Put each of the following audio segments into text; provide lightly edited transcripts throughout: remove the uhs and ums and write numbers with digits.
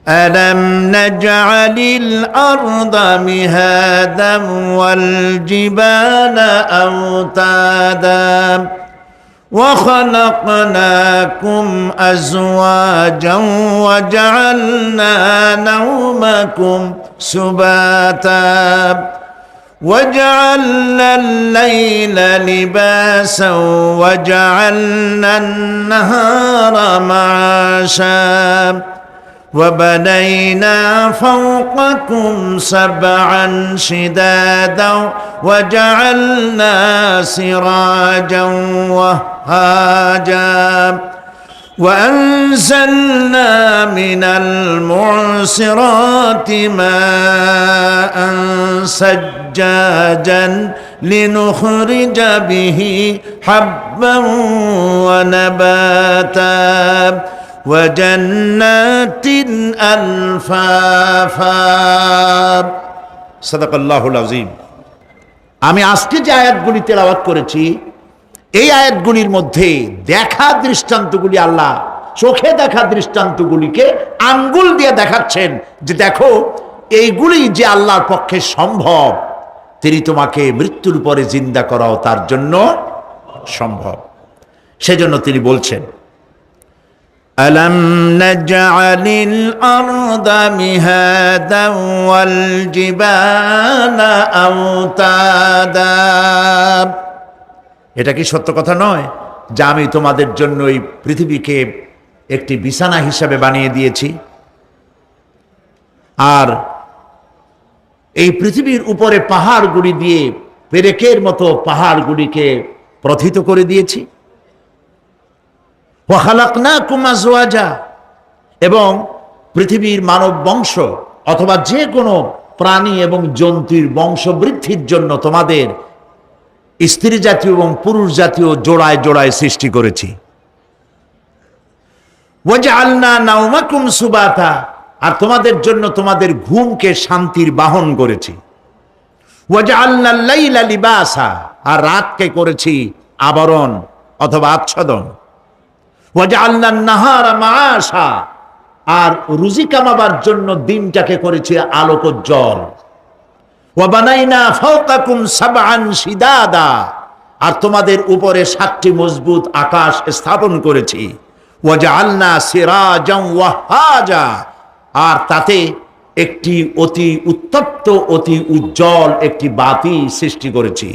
ألم نجعل الأرض مهادا والجبال أوتادا وخلقناكم أزواجا وجعلنا نومكم سباتا وجعلنا الليل لباسا وجعلنا النهار معاشا وبنينا فوقكم سبعا شدادا وجعلنا سراجا وهاجا وأنزلنا من المعصرات ماء سجاجا لنخرج به حبا ونباتا وجنات ألفافا সাদাকাল্লাহুল আযীম। আমি আজকে যে আয়াতগুলি তেলাওয়াত করেছি এই আয়াতগুলির মধ্যে দেখা দৃষ্টান্তগুলি আল্লাহ চোখে দেখা দৃষ্টান্তগুলিকে আঙ্গুল দিয়ে দেখাচ্ছেন যে দেখো এইগুলি যে আল্লাহর পক্ষে সম্ভব, তিনি তোমাকে মৃত্যুর পরে জিন্দা করাও তার জন্য সম্ভব। সেজন্য তিনি বলছেন ألم نجعل الأرض مهادا والجبال أوتادا। এটা কি সত্য কথা নয় যে আমি তোমাদের জন্য এই পৃথিবীকে একটি বিছানা হিসাবে বানিয়ে দিয়েছি, আর এই পৃথিবীর উপরে পাহাড়গুলি দিয়ে পেরেকের মতো পাহাড়গুলিকে প্রথিত করে দিয়েছি। ওয়াখালাকনাকুম আজওয়াজা, এবং পৃথিবীর মানব বংশ অথবা যে কোনো প্রাণী এবং জন্তুর বংশ বৃদ্ধির জন্য তোমাদের স্ত্রী জাতীয় এবং পুরুষ জাতীয় জোড়ায় জোড়ায় সৃষ্টি করেছি। ওয়াজআলনা নাওমাকুম সুবাতা, আর তোমাদের জন্য তোমাদের ঘুমকে শান্তির বাহন করেছি। ওয়াজআলনা লাইলা লিবাসা, আর রাতকে করেছি আবরণ অথবা আচ্ছাদন। ওয়াজআলনা নাহারা মাআশা, আর রুজি কামাবার জন্য দিনটাকে করেছি আলোকোজ্জ্বল। ওয়া বানাইনা ফাওকাকুম সাবআন শিদাদা, আর তোমাদের উপরে 7টি মজবুত আকাশ স্থাপন করেছি। ওয়াজআলনা সিরাজান ওয়াহাজা, আর তাতে একটি অতি উত্তপ্ত অতি উজ্জ্বল একটি বাতি সৃষ্টি করেছি।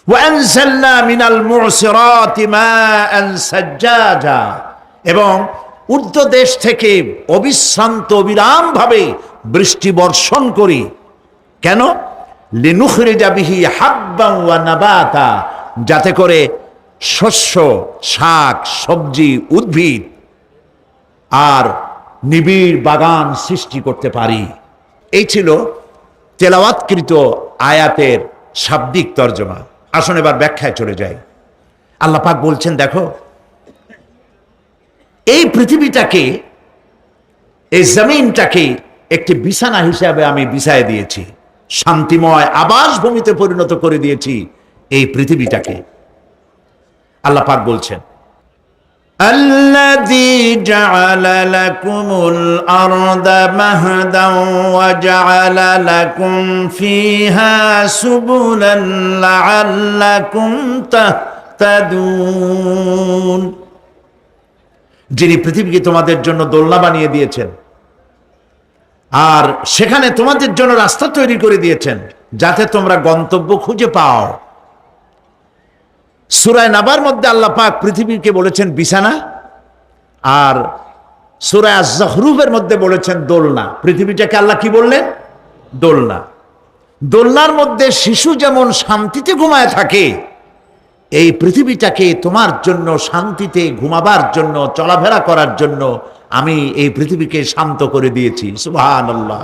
وأنزلنا من المعصرات ماء سجاجا, এবং ঊর্ধ্ব দেশ থেকে অবিশ্রান্ত অবিরাম ভাবে বৃষ্টি বর্ষণ করি। কেন? লিনুখরিজা বিহি হাব্বান ওয়া নাবাতা, যাতে করে শস্য, শাক, সবজি, উদ্ভিদ আর নিবিড় বাগান সৃষ্টি করতে পারি। এই ছিল তেলাওয়াতকৃত আয়াতের শাব্দিক তর্জমা। আসুন এবার ব্যাখ্যায় চলে যাই। আল্লাহ পাক বলছেন দেখো এই পৃথিবীটাকে, এই জমিনটাকে একটি বিছানা হিসাবে আমি বিছায় দিয়েছি, শান্তিময় আবাস ভূমিতে পরিণত করে দিয়েছি এই পৃথিবীটাকে। আল্লাহ পাক বলছেন الذي جعل لكم الأرض مهدا وجعل لكم فيها سبلا لعلكم تهتدون, যিনি পৃথিবীকে তোমাদের জন্য দোলনা বানিয়ে দিয়েছেন আর সেখানে তোমাদের জন্য রাস্তা তৈরি করে দিয়েছেন যাতে তোমরা গন্তব্য খুঁজে পাও। সূরা নাবার মধ্যে আল্লাহ পাক পৃথিবীকে বলেছেন বিছানা, আর সূরা আয-যুখরুফের মধ্যে বলেছেন দোলনা। পৃথিবীটাকে আল্লাহ কি বললেন? দোলনা। দোলনার মধ্যে শিশু যেমন শান্তিতে ঘুমায় থাকে, এই পৃথিবীটাকে তোমার জন্য শান্তিতে ঘুমাবার জন্য, চলাফেরা করার জন্য আমি এই পৃথিবীকে শান্ত করে দিয়েছি। সুবহানাল্লাহ।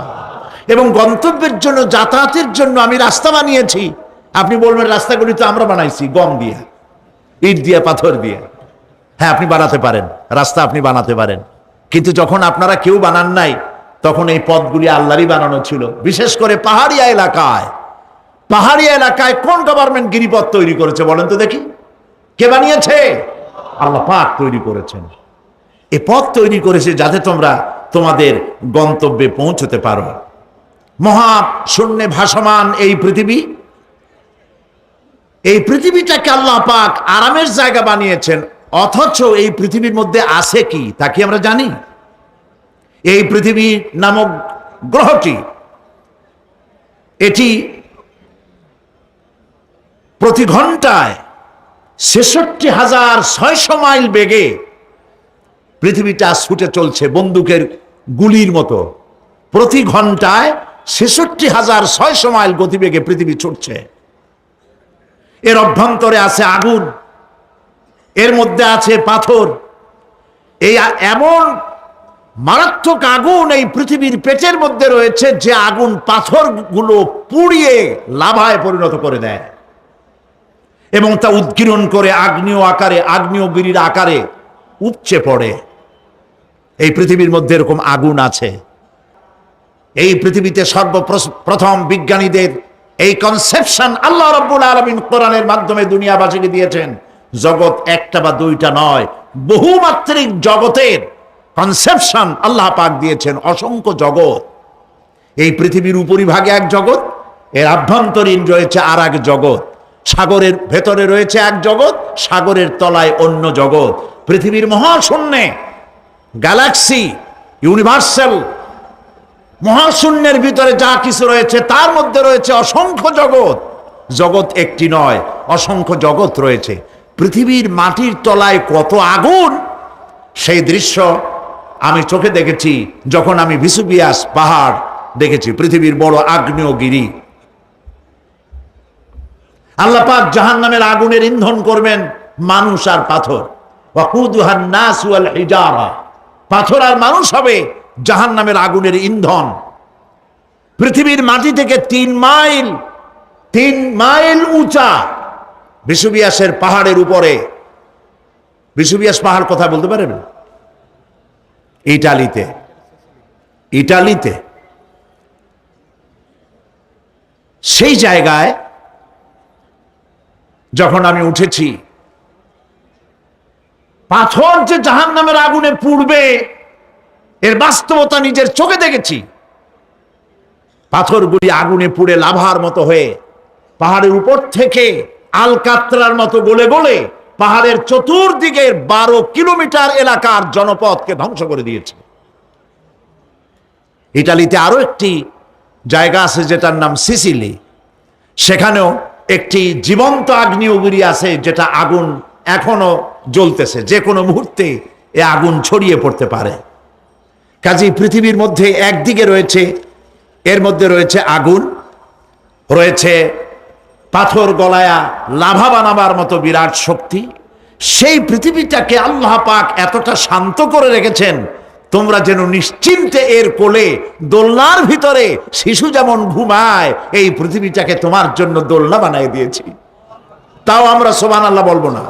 এবং গন্তব্যের জন্য, যাতায়াতের জন্য আমি রাস্তা বানিয়েছি। আপনি বলবেন রাস্তাগুলি তো আমরা বানাইছি গম দিয়ে, ইট দিয়ে, পাথর দিয়ে। হ্যাঁ, আপনি বানাতে পারেন, রাস্তা আপনি বানাতে পারেন, কিন্তু যখন আপনারা কেউ বানান নাই তখন এই পথগুলি আল্লাহরই বানানো ছিল। বিশেষ করে পাহাড়িয়া এলাকায়, পাহাড়িয়া এলাকায় কোন গভর্নমেন্ট গিরিপথ তৈরি করেছে বলেন তো দেখি? কে বানিয়েছে? আল্লাহ পাক তৈরি করেছেন। এই পথ তৈরি করেছে যাতে তোমরা তোমাদের গন্তব্যে পৌঁছতে পারো। মহা শূন্যে ভাসমান এই পৃথিবী, এই পৃথিবীটাকে আল্লাহ পাক আরামের জায়গা বানিয়েছেন, অথচ এই পৃথিবীর মধ্যে আছে কি তা কি আমরা জানি? এই পৃথিবী নামক গ্রহটি, এটি প্রতি ঘন্টায় ৬৬,৬০০ মাইল বেগে পৃথিবীটা ছুটে চলছে বন্দুকের গুলির মতো। প্রতি ঘন্টায় ৬৬,৬০০ মাইল গতিবেগে পৃথিবী ছুটছে। এর অভ্যন্তরে আছে আগুন, এর মধ্যে আছে পাথর। এই এমন মারাত্মক আগুন এই পৃথিবীর পেটের মধ্যে রয়েছে যে আগুন পাথরগুলো পুড়িয়ে লাভায় পরিণত করে দেয় এবং তা উদ্গীরণ করে আগ্নেয় আকারে, আগ্নেয়গিরির আকারে উপচে পড়ে। এই পৃথিবীর মধ্যে এরকম আগুন আছে। এই পৃথিবীতে সর্বপ্রথম বিজ্ঞানীদের এই কনসেপশন আল্লাহ রাব্বুল আলামিন কোরআনের মাধ্যমে দুনিয়াবাসীকে দিয়েছেন। জগৎ একটা বা দুইটা নয়, বহুমাত্রিক জগতের কনসেপশন আল্লাহ পাক দিয়েছেন, অসংখ্য জগৎ। এই পৃথিবীর উপরিভাগে এক জগৎ, এর আভ্যন্তরীণ রয়েছে আর এক জগৎ, সাগরের ভেতরে রয়েছে এক জগৎ, সাগরের তলায় অন্য জগৎ। পৃথিবীর মহাশূন্যে গ্যালাক্সি, ইউনিভার্সাল মহাশূন্যের ভিতরে যা কিছু রয়েছে তার মধ্যে রয়েছে অসংখ্য জগৎ। জগৎ একটি নয়, অসংখ্য জগৎ রয়েছে। পৃথিবীর মাটির তলায় কত আগুন, সেই দৃশ্য আমি চোখে দেখেছি যখন আমি ভেসুভিয়াস পাহাড় দেখেছি, পৃথিবীর বড় আগ্নেয়গিরি। আল্লাহ পাক জাহান্নামের আগুনের ইন্ধন করবেন মানুষ আর পাথর। ওয়াকুদুহান নাস ওয়াল হিজারা, পাথর আর মানুষ হবে জাহান্নামের আগুনের ইন্ধন। পৃথিবীর মাটি থেকে ৩ মাইল উঁচা ভেসুভিয়াসের পাহাড়ের উপরে। ভেসুভিয়াস পাহাড় কোথায় বলতে পারেন? ইটালিতে। সেই জায়গায় যখন আমি উঠেছি, পাথর যে জাহান্নামের আগুনে পুড়বে এর বাস্তবতা নিজের চোখে দেখেছি। পাথরগুলি আগুনে পুড়ে লাভার মতো হয়ে পাহাড়ের উপর থেকে আলকাতরার মতো গলে গলে পাহাড়ের চতুর্দিকের 12 কিলোমিটার এলাকার জনপদকে ধ্বংস করে দিয়েছে। ইটালিতে আরো একটি জায়গা আছে যেটার নাম সিসিলি, সেখানেও একটি জীবন্ত আগ্নেয়গিরি আছে, যেটা আগুন এখনো জ্বলতেছে, যে কোনো মুহূর্তে এ আগুন ছড়িয়ে পড়তে পারে। কাজেই পৃথিবীর মধ্যে একদিকে রয়েছে, এর মধ্যে রয়েছে আগুন, রয়েছে পাথর গলায়া লাভা বানাবার মতো বিরাট শক্তি। সেই পৃথিবীটাকে আল্লাহ পাক এতটা শান্ত করে রেখেছেন, তোমরা যেন নিশ্চিন্তে এর কোলে দোলনার ভিতরে শিশু যেমন ঘুমায়, এই পৃথিবীটাকে তোমার জন্য দোলনা বানিয়ে দিয়েছি। তাও আমরা সুবহানাল্লাহ বলবো না?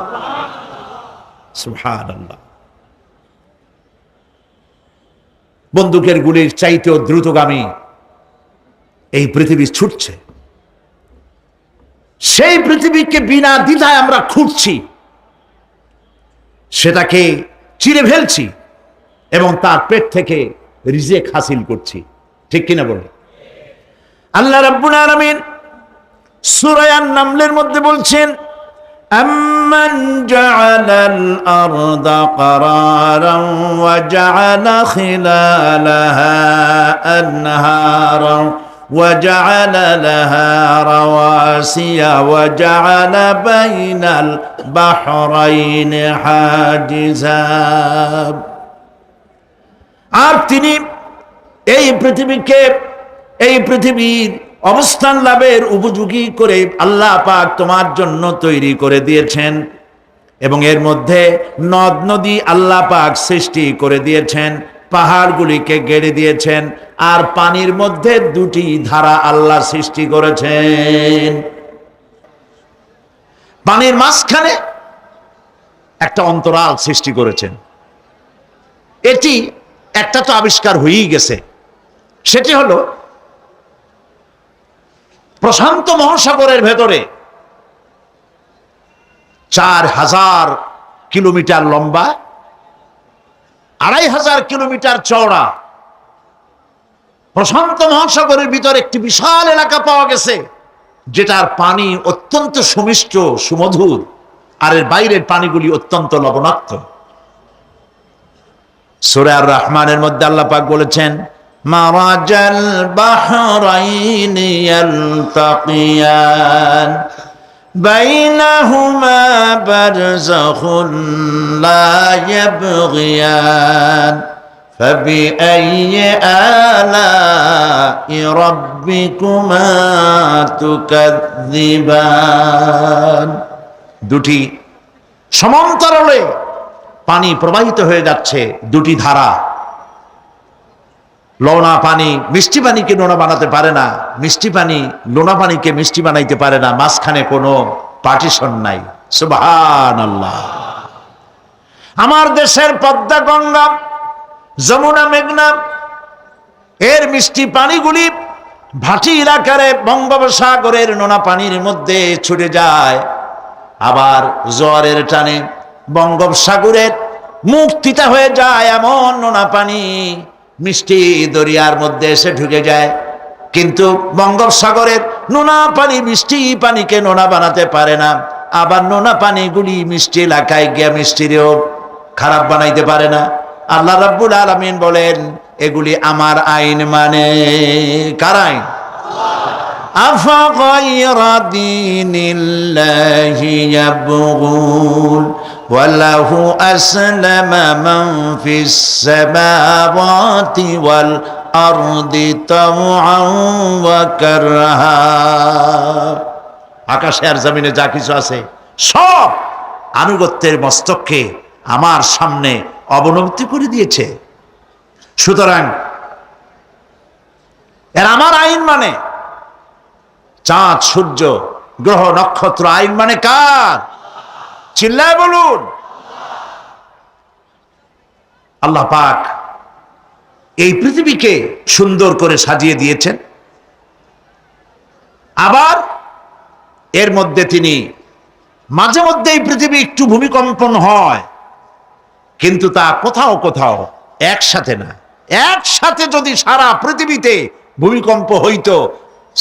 সুবহানাল্লাহ। বন্দুকের গুলির চাইতেও দ্রুতগামী এই পৃথিবী ছুটছে। সেই পৃথিবীকে বিনা দ্বিধায় আমরা খুঁজছি, সেটাকে চিরে ফেলছি এবং তার পেট থেকে রিজেক হাসিল করছি। ঠিক কিনা বলে? আল্লাহ রাব্বুল আলামিন সূরা আন-নামলের মধ্যে বলছেন, أَمَّنْ جَعَلَ الْأَرْضَ قَرَارًا وَجَعَلَ خِلَالَهَا أَنْهَارًا وَجَعَلَ لَهَا رَوَاسِيَ وَجَعَلَ بَيْنَ الْبَحْرَيْنِ حَاجِزًا। আর তিনি এই পৃথিবীকে, এই পৃথিবীর অবস্থান লাভের উপযোগী করে আল্লাহ পাক তোমার জন্য তৈরি করে দিয়েছেন এবং এর মধ্যে নদ নদী আল্লাহ পাক সৃষ্টি করে দিয়েছেন, পাহাড়গুলিকে গেড়ে দিয়েছেন, আর পানির মধ্যে 2টি ধারা আল্লাহ সৃষ্টি করেছেন। পানির মাঝখানে একটা অন্তরাল সৃষ্টি করেছেন। এটি একটা তো আবিষ্কার হয়েই গেছে, সেটি হলো প্রশান্ত মহাসাগরের ভেতরে 4000 কিলোমিটার লম্বা, 2500 কিলোমিটার চওড়া প্রশান্ত মহাসাগরের ভিতর একটি বিশাল এলাকা পাওয়া গেছে, যেটার পানি অত্যন্ত সুমিষ্ট সুমধুর, আর এর বাইরের পানিগুলি অত্যন্ত লবণাক্ত। সূরা আর রহমানের মধ্যে আল্লাহ পাক বলেছেন, মারাজাল বাহরাইনি ইয়ালতাকিয়ান বাইনাহুমা বারযাখুন লা ইয়াবগিয়ান ফাবিআইয়ি আলাই রাব্বিকুমা তুকাযযিবান। দুটি সমান্তরালে পানি প্রবাহিত হয়ে যাচ্ছে, দুটি ধারা। লোনা পানি মিষ্টি পানিকে নোনা বানাতে পারে না, মিষ্টি পানি লোনা পানিকে মিষ্টি বানাইতে পারে না, মাঝখানে কোনো পার্টিশন নাই। সুবহানাল্লাহ। আমার দেশের পদ্মা, গঙ্গা, যমুনা, মেঘনা এর মিষ্টি পানিগুলি ভাটি এলাকার বঙ্গোপসাগরের নোনা পানির মধ্যে ছুটে যায়, আবার জোয়ারের টানে বঙ্গোপসাগরের মুখ তিতা হয়ে যায়। এমন নোনা পানি মিষ্টি দরিয়ার মধ্যে এসে ঢুকে যায়, কিন্তু বঙ্গোপসাগরের নোনা পানি মিষ্টি পানিকে নোনা বানাতে পারে না। আবার নোনা পানিগুলি মিষ্টি এলাকায় গিয়ে মিষ্টিরেও খারাপ বানাইতে পারে না। আল্লাহ রাব্বুল আলামিন বলেন, এগুলি আমার আইন। মানে কার আইন? আফাগায়রা দীনিল্লাহি ইয়াবগুন ওয়ালাহু আসলামা মান ফিস সামাওয়াতি ওয়াল আরদি তাওআন ওয়া কারহা। আকাশে আর জমিনে যা কিছু আছে সব আনুগত্যের মস্তককে আমার সামনে অবনতি করে দিয়েছে। সুতরাং এর আমার আইন মানে, চাঁদ, সূর্য, গ্রহ, নক্ষত্র আইন মানে কার? চিল্লায় বলুন। আল্লাহ পাক এই পৃথিবীকে সুন্দর করে সাজিয়ে দিয়েছেন, আবার এর মধ্যে তিনি মাঝে মধ্যে এই পৃথিবী একটু ভূমিকম্পন হয়, কিন্তু তা কোথাও কোথাও একসাথে না। একসাথে যদি সারা পৃথিবীতে ভূমিকম্প হইতো,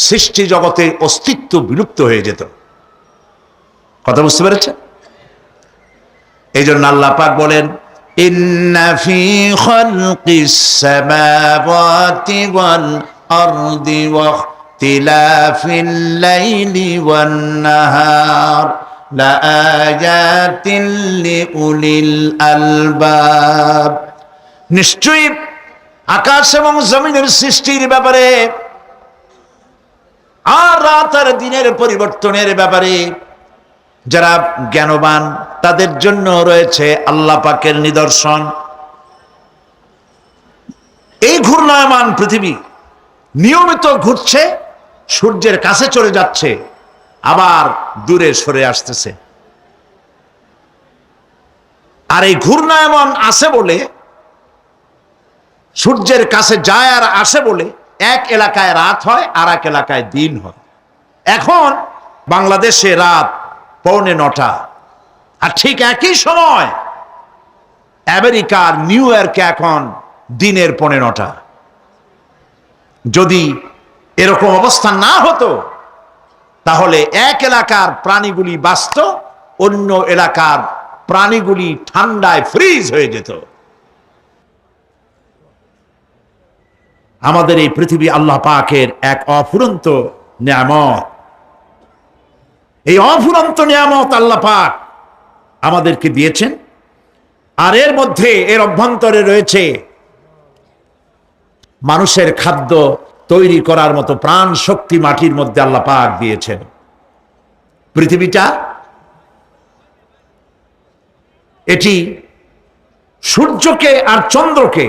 সৃষ্টি জগতে অস্তিত্ব বিলুপ্ত হয়ে যেত। কথা বুঝতে পেরেছে? এই জন্য আল্লাহ পাক বলেন, ইন্না ফি খালকিস সামাওয়াতি ওয়াল আরদি ওয়া ইখতিলাফিল লাইলি ওয়ান নাহার লাআয়াতিন লিউলিল আলবাব। নিশ্চয়ই আকাশ এবং জমিনের সৃষ্টির ব্যাপারে আর রাত আর দিনের পরিবর্তনের ব্যাপারে যারা জ্ঞানবান তাদের জন্য রয়েছে আল্লাহ পাকের নিদর্শন। এই ঘূর্ণায়মান পৃথিবী নিয়মিত ঘুরছে, সূর্যের কাছে চলে যাচ্ছে, আবার দূরে সরে আসতেছে। আর এই ঘূর্ণায়মান আসে বলে, সূর্যের কাছে যায় আর আসে বলে এক এলাকায় রাত হয় আর এক এলাকায় দিন হয়। এখন বাংলাদেশে রাত 9:45, আর ঠিক একই সময় আমেরিকার নিউ ইয়র্কে এখন দিনের 9:45। যদি এরকম অবস্থা না হতো, তাহলে এক এলাকার প্রাণীগুলি বাঁচত, অন্য এলাকার প্রাণীগুলি ঠান্ডায় ফ্রিজ হয়ে যেত। আমাদের এই পৃথিবী আল্লাহ পাকের এক অফুরন্ত নিয়ামত। এই অফুরন্ত নিয়ামত আল্লাহ পাক আমাদেরকে দিয়েছেন, আর এর মধ্যে এর অভ্যন্তরে রয়েছে মানুষের খাদ্য তৈরি করার মতো প্রাণ শক্তি মাটির মধ্যে আল্লাহ পাক দিয়েছেন। পৃথিবীটা এটি সূর্যকে আর চন্দ্রকে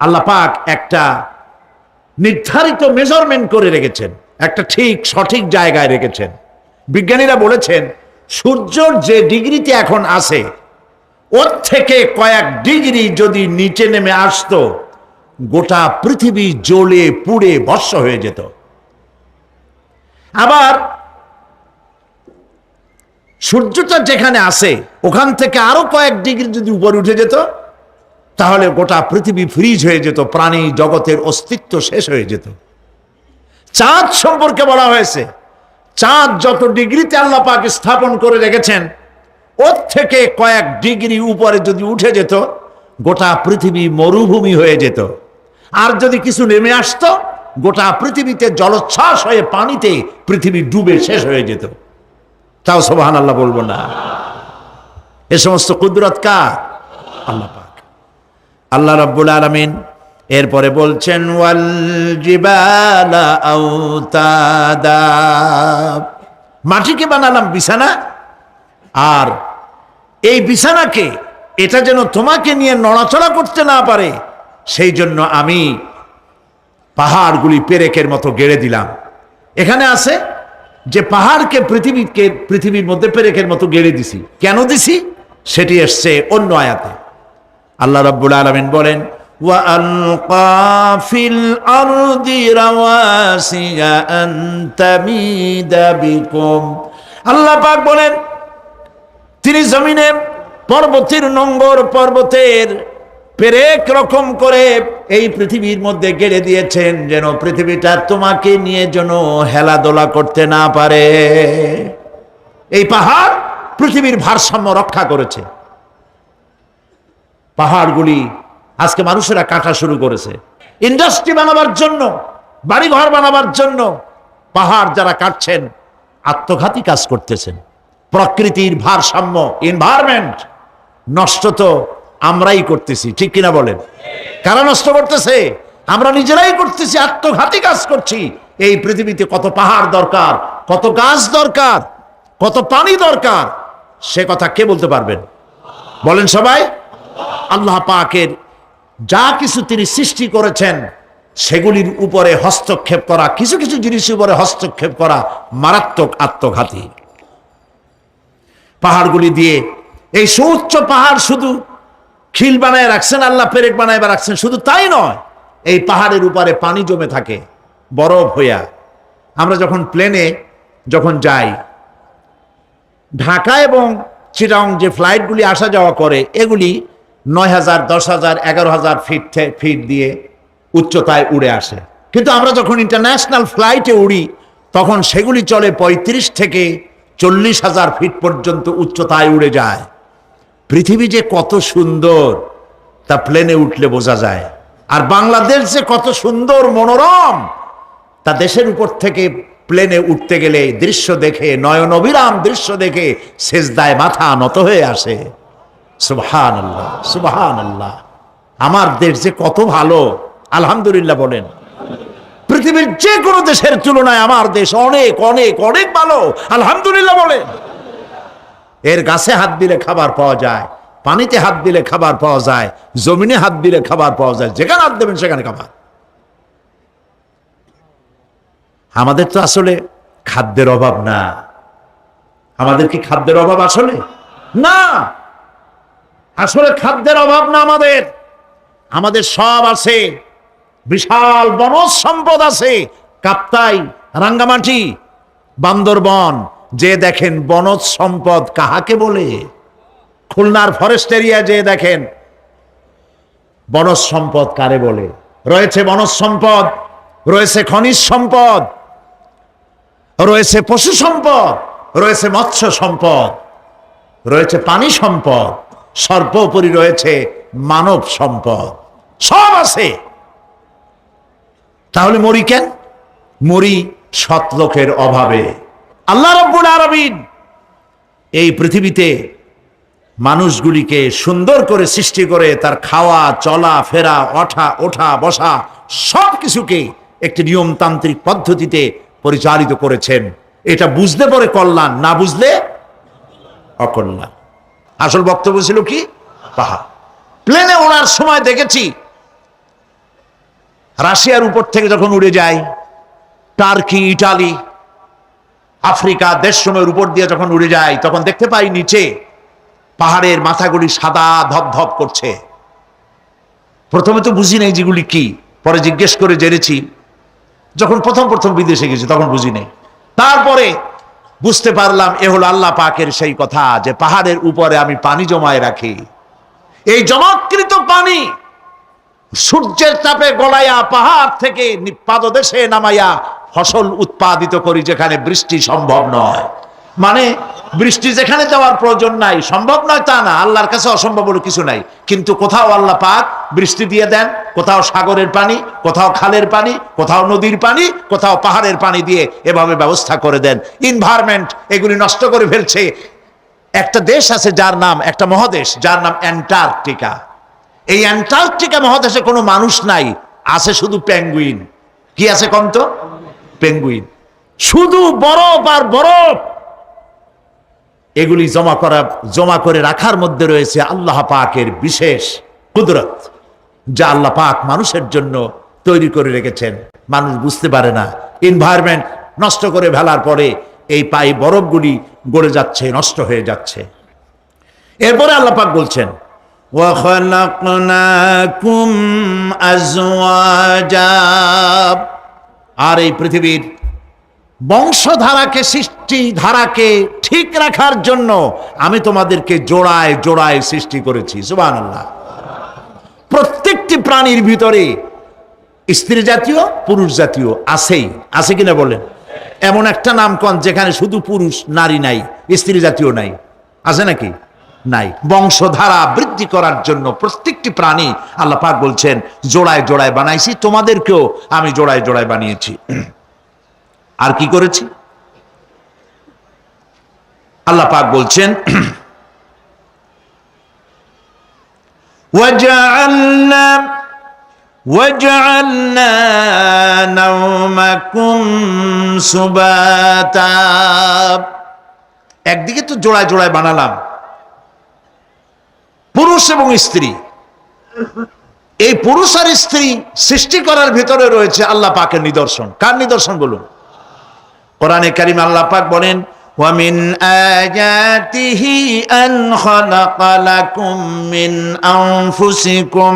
আল্লাহ পাক একটা নির্ধারিত মেজারমেন্ট করে রেখেছেন, একটা ঠিক সঠিক জায়গায় রেখেছেন। বিজ্ঞানীরা বলেছেন, সূর্যর যে ডিগ্রিতে এখন আছে, ওর থেকে কয়েক ডিগ্রি যদি নিচে নেমে আসতো, গোটা পৃথিবী জ্বলে পুড়ে ভস্ম হয়ে যেত। আবার সূর্যটা যেখানে আছে, ওখান থেকে আরো কয়েক ডিগ্রি যদি উপরে উঠে যেত, তাহলে গোটা পৃথিবী ফ্রিজ হয়ে যেত, প্রাণী জগতের অস্তিত্ব শেষ হয়ে যেত। চাঁদ সম্পর্কে বলা হয়েছে, চাঁদ যত ডিগ্রিতে আল্লাহ পাক স্থাপন করে রেখেছেন, ওর থেকে কয়েক ডিগ্রি উপরে যদি উঠে যেত, গোটা পৃথিবী মরুভূমি হয়ে যেত। আর যদি কিছু নেমে আসতো, গোটা পৃথিবীতে জলোচ্ছ্বাস হয়ে পানিতে পৃথিবী ডুবে শেষ হয়ে যেত। তাও সুবহানাল্লাহ বলবো না? এ সমস্ত কুদরত কার? আল্লাহ পাক। আল্লাহ রাব্বুল আলামিন এরপরে বলছেন ওয়াল জিবালা আওতাদা, মাটিকে বানালাম বিছানা, আর এই বিছানাকে এটা যেন তোমাকে নিয়ে নড়াচড়া করতে না পারে, সেই জন্য আমি পাহাড়গুলি পেরেকের মতো গেড়ে দিলাম। এখানে আছে যে পাহাড়কে পৃথিবীর মধ্যে পেরেকের মতো গেড়ে দিছি। কেন দিছি সেটি এসছে অন্য আয়াতে। আল্লাহ রাব্বুল আলামিন বলেন ওয়া আলকা ফিল আরদি রাওয়াসিয়া আন তামিদা বিকুম, আল্লাহ পাক বলেন তিনি জমিনে পর্বতের নোঙ্গর, পর্বতের পেরেক রকম করে এই পৃথিবীর মধ্যে গেড়ে দিয়েছেন, যেন পৃথিবীটা তোমাকে নিয়ে যেন হেলাদোলা করতে না পারে। এই পাহাড় পৃথিবীর ভারসাম্য রক্ষা করেছে। পাহাড়গুলি আজকে মানুষেরা কাটা শুরু করেছে ইন্ডাস্ট্রি বানাবার জন্য, বাড়িঘর বানাবার জন্য। পাহাড় যারা কাটছেন আত্মঘাতী কাজ করতেছেন। প্রকৃতির ভারসাম্য, এনভায়রনমেন্ট নষ্ট তো আমরাই করতেছি, ঠিক কিনা বলেন? কারা নষ্ট করতেছে? আমরা নিজেরাই করতেছি, আত্মঘাতী কাজ করছি। এই পৃথিবীতে কত পাহাড় দরকার, কত গাছ দরকার, কত পানি দরকার, সে কথা কে বলতে পারবেন? বলেন সবাই। আল্লাহ পাকের যা কিছু তিনি সৃষ্টি করেছেন সেগুলির উপরে হস্তক্ষেপ করা, কিছু কিছু জিনিসের উপরে হস্তক্ষেপ করা মারাত্মক আত্মঘাতী। পাহাড়গুলি দিয়ে এই সুউচ্চ পাহাড় শুধু খিল বানায় রাখছেন আল্লাহ, পেরেক বানায় রাখছেন, শুধু তাই নয়, এই পাহাড়ের উপরে পানি জমে থাকে বরফ হইয়া। আমরা যখন প্লেনে যখন যাই, ঢাকা এবং চিটাগং যে ফ্লাইটগুলি আসা যাওয়া করে, এগুলি 9,000, 10,000, 11,000 ফিট দিয়ে উচ্চতায় উড়ে আসে। কিন্তু আমরা যখন ইন্টারন্যাশনাল ফ্লাইটে উড়ি, তখন সেগুলি চলে 35 থেকে 40,000 ফিট পর্যন্ত উচ্চতায় উড়ে যায়। পৃথিবী যে কত সুন্দর তা প্লেনে উঠলে বোঝা যায়। আর বাংলাদেশ যে কত সুন্দর মনোরম তা দেশের উপর থেকে প্লেনে উঠতে গেলে দৃশ্য দেখে, নয়ন অবিরাম দৃশ্য দেখে সেজদায় মাথা নত হয়ে আসে। সুবহানাল্লাহ, সুবহানাল্লাহ। আমার দেশ যে কত ভালো, আলহামদুলিল্লাহ বলেন। পৃথিবীর যে কোনো দেশের তুলনায় আমার দেশ অনেক অনেক অনেক ভালো, আলহামদুলিল্লাহ বলেন। এর গাছে হাত দিলে খাবার পাওয়া যায়, পানিতে হাত দিলে খাবার পাওয়া যায়, জমিনে হাত দিলে খাবার পাওয়া যায়, যেখানে হাত দেবেন সেখানে খাবার। আমাদের তো আসলে খাদ্যের অভাব না। আমাদের কি খাদ্যের অভাব আসলে? না, আসলে খাদ্যের অভাব না। আমাদের সব আছে, বিশাল বনজ সম্পদ আছে। কাপ্তাই, রাঙ্গামাটি, বান্দরবন যে দেখেন বনজ সম্পদ কাহাকে বলে। খুলনার ফরেস্ট এরিয়া যে দেখেন বনজ সম্পদ কারে বলে। রয়েছে বনজ সম্পদ, রয়েছে খনিজ সম্পদ, রয়েছে পশু সম্পদ, রয়েছে মৎস্য সম্পদ, রয়েছে পানি সম্পদ, সর্বোপরি রয়েছে মানব সম্পদ। সব আছে। তাহলে মরি কেন? মরি সৎ লোকের অভাবে। আল্লাহ রাব্বুল আলামিন এই পৃথিবীতে মানুষগুলিকে সুন্দর করে সৃষ্টি করে তার খাওয়া, চলা ফেরা, ওঠা বসা সব কিছুকে একটি নিয়মতান্ত্রিক পদ্ধতিতে পরিচালিত করেছেন। এটা বুঝলে পরে কল্যাণ, না বুঝলে অকল্যাণ। আসল বক্তব্য ছিল কি? পাহাড়। প্লেনে ওড়ার সময় দেখেছি রাশিয়ার উপর থেকে যখন উড়ে যায়, টার্কি, ইটালি, আফ্রিকা দেশসমূহের উপর দিয়ে যখন উড়ে যায়, তখন দেখতে পাই নিচে পাহাড়ের মাথাগুলি সাদা ধপধপ করছে। প্রথমে তো বুঝি নাই যেগুলি কি, পরে জিজ্ঞেস করে জেনেছি। যখন প্রথম বিদেশে গেছি তখন বুঝি নাই, তারপরে বুঝতে পারলাম এ হলো আল্লাহ পাকের সেই কথা যে পাহাড়ের উপরে আমি পানি জমায় রাখি। এই জমাকৃত পানি সূর্যের তাপে গলাইয়া পাহাড় থেকে পাদদেশে নামাইয়া ফসল উৎপাদিত করি, যেখানে বৃষ্টি সম্ভব নয়। মানে বৃষ্টি যেখানে যাওয়ার প্রয়োজন নাই, সম্ভব নয় তা না, আল্লাহর কাছে অসম্ভব বলে কিছু নাই। কিন্তু কোথাও আল্লাহ পাক বৃষ্টি দিয়ে দেন, কোথাও সাগরের পানি, কোথাও খালের পানি, কোথাও নদীর পানি, কোথাও পাহাড়ের পানি দিয়ে এভাবে ব্যবস্থা করে দেন। এনভায়রনমেন্ট এগুলি নষ্ট করে ফেলছে। একটা দেশ আছে যার নাম, একটা মহাদেশ যার নাম অ্যান্টার্কটিকা। এই অ্যান্টার্কটিকা মহাদেশে কোনো মানুষ নাই, আছে শুধু পেঙ্গুইন। কি আছে কম তো? পেঙ্গুইন। শুধু বরফ আর বরফ। এগুলি জমা করে রাখার মধ্যে রয়েছে আল্লাহ পাকের বিশেষ কুদরত, যা আল্লাহ পাক মানুষের জন্য তৈরি করে রেখেছেন। মানুষ বুঝতে পারে না। এনভায়রনমেন্ট নষ্ট করে ফেলার পরে এই বরফগুলি গড়ে যাচ্ছে, নষ্ট হয়ে যাচ্ছে। এরপরে আল্লাহ পাক বলছেন, وَخَلَقْنَاكُمْ أَزْوَاجًا, আর এই পৃথিবীর বংশধারাকে, সৃষ্টি ধারাকে ঠিক রাখার জন্য আমি তোমাদেরকে জোড়ায় জোড়ায় সৃষ্টি করেছি। সুবহানাল্লাহ। প্রত্যেকটি প্রাণীর ভিতরে স্ত্রী জাতীয়, পুরুষ জাতীয় আছেই। আছে কিনা বলেন? এমন একটা নামকরণ যেখানে শুধু পুরুষ, নারী নাই, স্ত্রী জাতীয় নাই, আছে নাকি? নাই। বংশধারা বৃদ্ধি করার জন্য প্রত্যেকটি প্রাণী আল্লাহ পাক বলছেন জোড়ায় জোড়ায় বানাইছি, তোমাদেরকেও আমি জোড়ায় জোড়ায় বানিয়েছি। আর কি করেছি? আল্লাহ পাক বলছেন, وَجَعَلْنَا نَوْمَكُمْ سُبَاتًا, একদিকে তো জোড়ায় জোড়ায় বানালাম পুরুষ এবং স্ত্রী। এই পুরুষ আর স্ত্রী সৃষ্টি করার ভিতরে রয়েছে আল্লাহ পাকের নিদর্শন। কার নিদর্শন বলুন? কোরআনে কারীম আল্লাহ পাক বলেন, وَمِنْ آيَاتِهِ أَنْ خَلَقَ لَكُم مِّنْ أَنفُسِكُمْ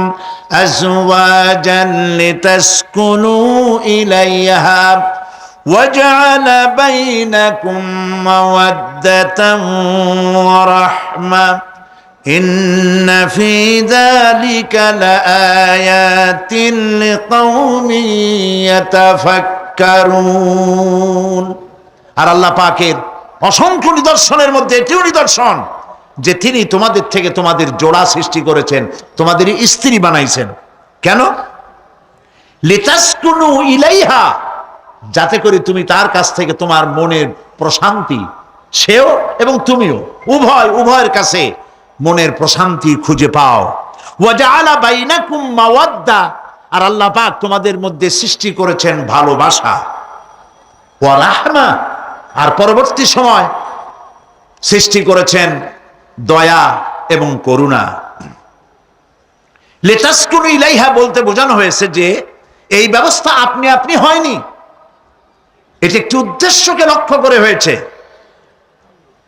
أَزْوَاجًا لِتَسْكُنُوا إِلَيْهَا وَجَعَلَ بَيْنَكُم مَّوَدَّةً وَرَحْمَةً إِنَّ فِي ذَلِكَ لَآيَاتٍ لِقَوْمٍ يَتَفَكَّرُونَ। আর আল্লাহ পাকের অসংখ্য নিদর্শনের মধ্যে এটিও নিদর্শন যে তিনি তোমাদের থেকে তোমাদের জোড়া সৃষ্টি করেছেন, তোমাদের স্ত্রী বানাইছেন। কেন? লিতাসকুনু ইলাইহা, যাতে করে তুমি তার কাছ থেকে তোমার মনের প্রশান্তি, সেও এবং তুমিও উভয়ের কাছে মনের প্রশান্তি খুঁজে পাও। ওয়া জাআলা বাইনাকুম মাওয়াদ্দা, আর আল্লাহ পাক তোমাদের মধ্যে সৃষ্টি করেছেন ভালোবাসা। ওয়া রাহমা, আর পরবর্তী সময় সৃষ্টি করেছেন দয়া এবং করুণা। লিতাসকুনু ইলাইহা বলতে বোঝানো হয়েছে যে এই ব্যবস্থা আপনি আপনি হয়নি, এটি একটি উদ্দেশ্যকে লক্ষ্য করে হয়েছে।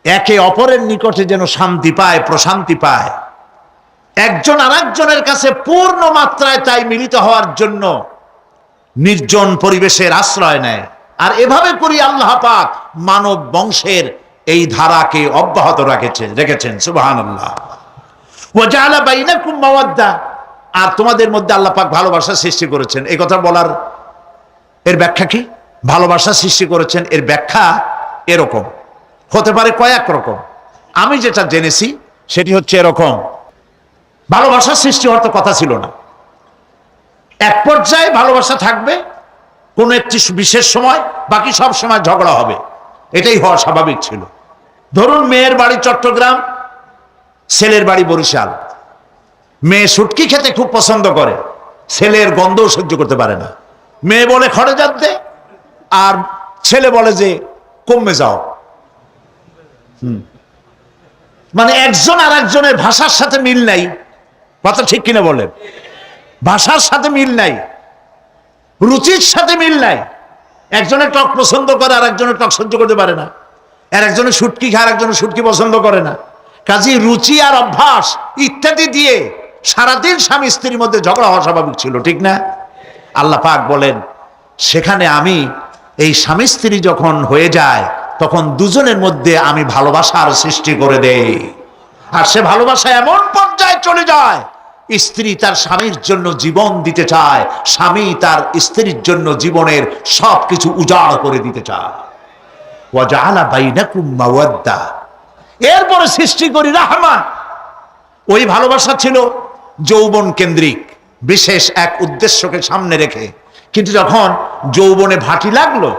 একে অপরের নিকটে যেন শান্তি পায়, প্রশান্তি পায়, একজন আরেকজনের কাছে পূর্ণ মাত্রায় তাই মিলিত হওয়ার জন্য নির্জন পরিবেশের আশ্রয় নেয়। আর এভাবে করি আল্লাহ পাক মানব বংশের এই ধারাকে অব্যাহত রেখেছেন। সুবহানাল্লাহ। ওয়া জাআলা বাইনাকুম মাওয়াদ্দা, আর তোমাদের মধ্যে আল্লাহ পাক ভালোবাসা সৃষ্টি করেছেন। এই কথা বলার এর ব্যাখ্যা কি? ভালোবাসা সৃষ্টি করেছেন এর ব্যাখ্যা এরকম হতে পারে, কয়েক রকম। আমি যেটা জেনেছি সেটি হচ্ছে এরকম, ভালোবাসা সৃষ্টি হওয়ার তো কথা ছিল না। এক পর্যায়ে ভালোবাসা থাকবে কোন একটি বিশেষ সময়, বাকি সব সময় ঝগড়া হবে, এটাই হওয়া স্বাভাবিক ছিল। ধরুন মেয়ের বাড়ি চট্টগ্রাম, ছেলের বাড়ি বরিশাল। মেয়ে শুটকি খেতে খুব পছন্দ করে, ছেলের গন্ধও সহ্য করতে পারে না। মেয়ে বলে খড়ে যাতে, আর ছেলে বলে যে কমে যাও। মানে একজন আর একজনের ভাষার সাথে মিল নাই। কথা ঠিক কিনা বলেন? ভাষার সাথে মিল নাই, রুচির সাথে মিল নাই। একজনের টক পছন্দ করে আর একজনের টক সহ্য করতে পারে না, আর একজনের শুটকি খায় আর একজনের শুটকি পছন্দ করে না। কাজেই রুচি আর অভ্যাস ইত্যাদি দিয়ে সারাদিন স্বামী স্ত্রীর মধ্যে ঝগড়া হওয়া স্বাভাবিক ছিল, ঠিক না? আল্লাহ পাক বলেন সেখানে আমি এই স্বামী স্ত্রী যখন হয়ে যায় তখন দুজনের মধ্যে আমি ভালোবাসার সৃষ্টি করে দেই। আর সে ভালোবাসা এমন পর্যায়ে চলে যায়, স্ত্রী তার স্বামীর জন্য জীবন দিতে চায়, স্বামী তার স্ত্রীর জন্য জীবনের সবকিছু উজাড় করে দিতে চায়। ওয়াজআলা বাইনাকুম মাওয়াদ্দা, এরপরে সৃষ্টি করি রাহমা। ওই ভালোবাসা ছিল যৌবন কেন্দ্রিক, বিশেষ এক উদ্দেশ্যকে সামনে রেখে। কিন্তু যখন যৌবনে ভাটি লাগলো,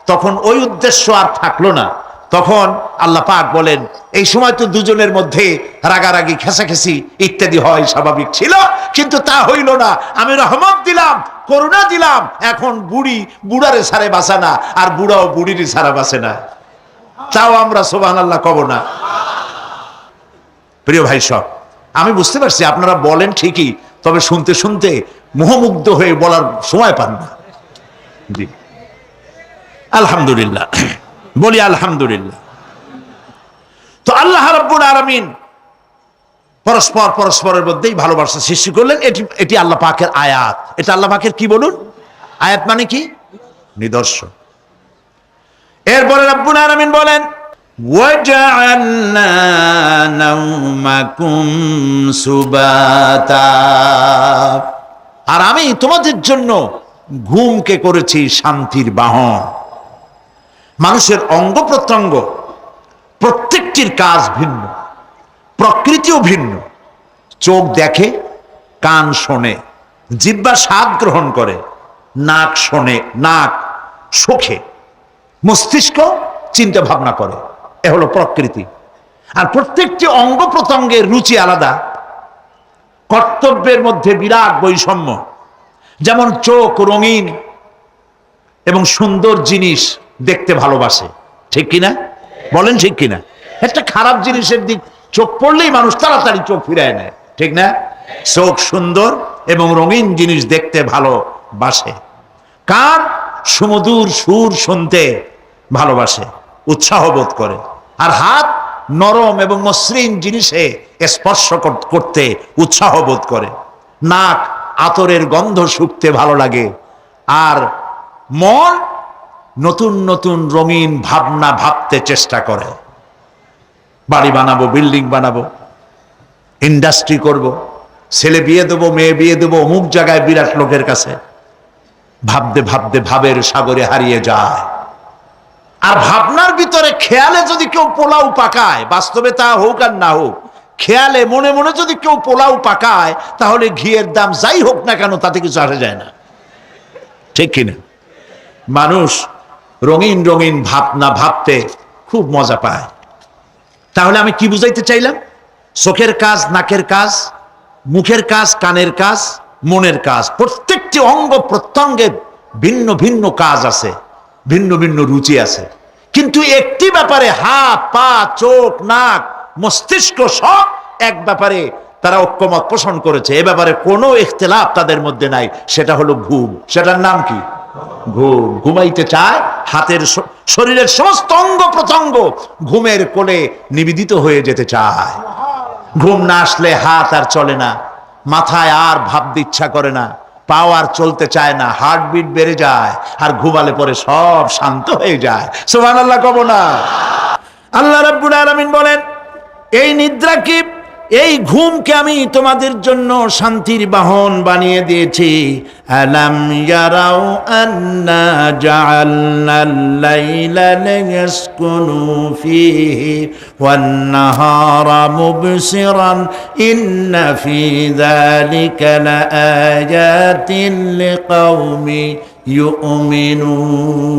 তখন ওই উদ্দেশ্য আর থাকলো না। তখন আল্লাহ পাক বলেন, এই সময় তো দুজনের মধ্যে রাগারাগি, খেসাখেসি ইত্যাদি হয়, স্বাভাবিক ছিল, কিন্তু তা হইল না। আমি রহমত দিলাম, করুণা দিলাম। এখন বুড়ি বুড়ারে সারে বাঁচে না, আর বুড়াও বুড়ির সারা বাঁচে না। তাও আমরা সুবহানাল্লাহ কব না? প্রিয় ভাই সব, আমি বুঝতে পারছি আপনারা বলেন ঠিকই, তবে শুনতে শুনতে মোহমুগ্ধ হয়ে বলার সময় পান না। জি, আলহামদুলিল্লাহ, বলি আলহামদুলিল্লাহ। তো আল্লাহ রাব্বুল আলামিন পরস্পর পরস্পরের মধ্যেই ভালোবাসা সৃষ্টি করলেন। এটি আল্লাহ পাকের আয়াত। এটা আল্লাহ পাকের কি বলুন? আয়াত মানে কি? নিদর্শন। এরপরে রাব্বুল আলামিন বলেন, ওয়াজআলনা নাওমাকুম সুবাতা, আর আমি তোমাদের জন্য ঘুমকে করেছি শান্তির বাহন। মানুষের অঙ্গ প্রত্যঙ্গ প্রত্যেকটির কাজ ভিন্ন, প্রকৃতিও ভিন্ন। চোখ দেখে, কান শোনে, জিহ্বা স্বাদ গ্রহণ করে, নাক শোনে, নাক শোখে, মস্তিষ্ক চিন্তা ভাবনা করে। এ হলো প্রকৃতি। আর প্রত্যেকটি অঙ্গ প্রত্যঙ্গের রুচি আলাদা, কর্তব্যের মধ্যে বিরাট বৈষম্য। যেমন চোখ রঙিন এবং সুন্দর জিনিস দেখতে ভালোবাসে, ঠিক কিনা? বলেন ঠিক কিনা? একটা খারাপ জিনিসের দিক চোখ পড়লেই মানুষ তাড়াতাড়ি চোখ ফিরায় নেয়, ঠিক না? চোখ সুন্দর এবং রঙিন জিনিস দেখতে ভালোবাসে। কান সুমধুর সুর শুনতে ভালোবাসে, উৎসাহ বোধ করে। আর হাত নরম এবং মসৃণ জিনিসে স্পর্শ করতে উৎসাহ বোধ করে। নাক আতরের গন্ধ শুঁকতে ভালো লাগে। আর মন নতুন নতুন রঙিন ভাবনা ভাবতে চেষ্টা করে। বাড়ি বানাবো, বিল্ডিং বানাবো, ইন্ডাস্ট্রি করব, ছেলে বিয়ে দেবো, মেয়ে বিয়ে দেবো অমুক জায়গায় বিরাট লোকের কাছে। ভাবতে ভাবতে ভাবের সাগরে হারিয়ে যায়। আর ভাবনার ভিতরে খেয়ালে যদি কেউ পোলাও পাকায়, বাস্তবে তা হোক আর না হোক, খেয়ালে মনে মনে যদি কেউ পোলাও পাকায়, তাহলে ঘিয়ের দাম যাই হোক না কেন তাতে কিছু আসে যায় না, ঠিক কিনা? মানুষ রঙিন রঙিন ভাবনা ভাবতে খুব মজা পায়। তাহলে আমি কি বুঝাইতে চাইলাম? চোখের কাজ, নাকের কাজ, মুখের কাজ, কানের কাজ, মনের কাজ, প্রত্যেকটি অঙ্গ প্রত্যঙ্গের ভিন্ন ভিন্ন কাজ আছে, ভিন্ন ভিন্ন রুচি আছে। কিন্তু একটি ব্যাপারে হাত, পা, চোখ, নাক, মস্তিষ্ক সব এক ব্যাপারে তারা ঐক্যমত পোষণ করেছে। এ ব্যাপারে কোনো ইখতিলাফ তাদের মধ্যে নাই, সেটা হলো ঘুম। সেটার নাম কি? ঘুম। ঘুমাইতে চায়, হাতের শরীরের সমস্ত অঙ্গ প্রত্যঙ্গ ঘুমের কোলে নিবেদিত হয়ে যেতে চায়। ঘুম না আসলে হাত আর চলে না, মাথায় আর ভাবতে ইচ্ছা করে না, পাও আর চলতে চায় না, হার্টবিট বেড়ে যায়। আর ঘুমালে পরে সব শান্ত হয়ে যায়। সুবহানাল্লাহ কব না? আল্লাহ রাব্বুল আলামিন বলেন, এই নিদ্রাকে, এই ঘুমকে আমি তোমাদের জন্য শান্তির বাহন বানিয়ে দিয়েছি। আলাম ইয়ারাউ আন্না জাআলনাল লাইলা লিয়াসকুনু ফীহি ওয়ান নাহারা মুবসিরান ইন্না ফী যালিকা লাআয়াতিন লিকাওমি ইউমিনুন।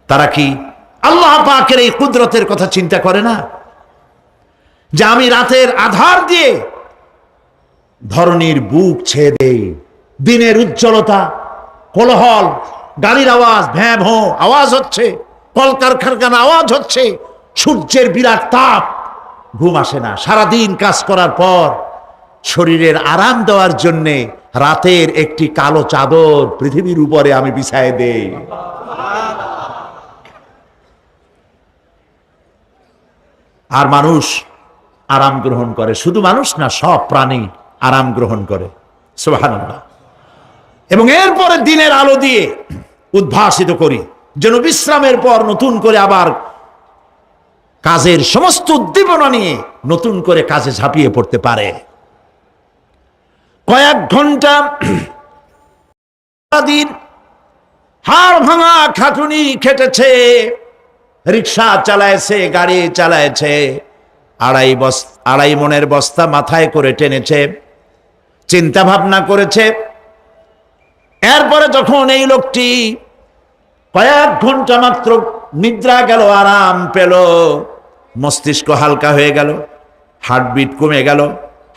তারা কি আল্লাহ পাকের এই কুদরতের কথা চিন্তা করে না? যে আমি রাতের আধার দিয়ে ধরনীর বুক ছেয়ে দেই, দিনের উজ্জ্বলতা, কোলাহল, গাড়ির আওয়াজ, ভ্যাঁ ভোঁ আওয়াজ হচ্ছে, কলকারখানা আওয়াজ হচ্ছে, সূর্যের বিরাট তাপ, ঘুম আসে না। সারাদিন কাজ করার পর শরীরের আরাম দেওয়ার জন্যে রাতের একটি কালো চাদর পৃথিবীর উপরে আমি বিছায়ে দেই। আর মানুষ আরাম গ্রহণ করে। শুধু মানুষ না, সব প্রাণী আরাম গ্রহণ করে। সুবহানাল্লাহ। এবং এরপরে দিনের আলো দিয়ে উদ্ভাসিত করি, যেন বিশ্রামের পর নতুন করে আবার কাজের সমস্ত উদ্দীপনা নিয়ে নতুন করে কাজে ঝাঁপিয়ে পড়তে পারে। কয়েক ঘন্টা দিন হাড় ভাঙা খাটুনি খেটেছে, রিক্সা চালাইছে, গাড়ি চালাইছে, আড়াই মনের বস্তা মাথায় করে টেনেছে, চিন্তা ভাবনা করেছে। এরপরে যখন এই লোকটি কয়েক ঘন্টা মাত্র নিদ্রা গেল, আরাম পেল, মস্তিষ্ক হালকা হয়ে গেল, হার্টবিট কমে গেল,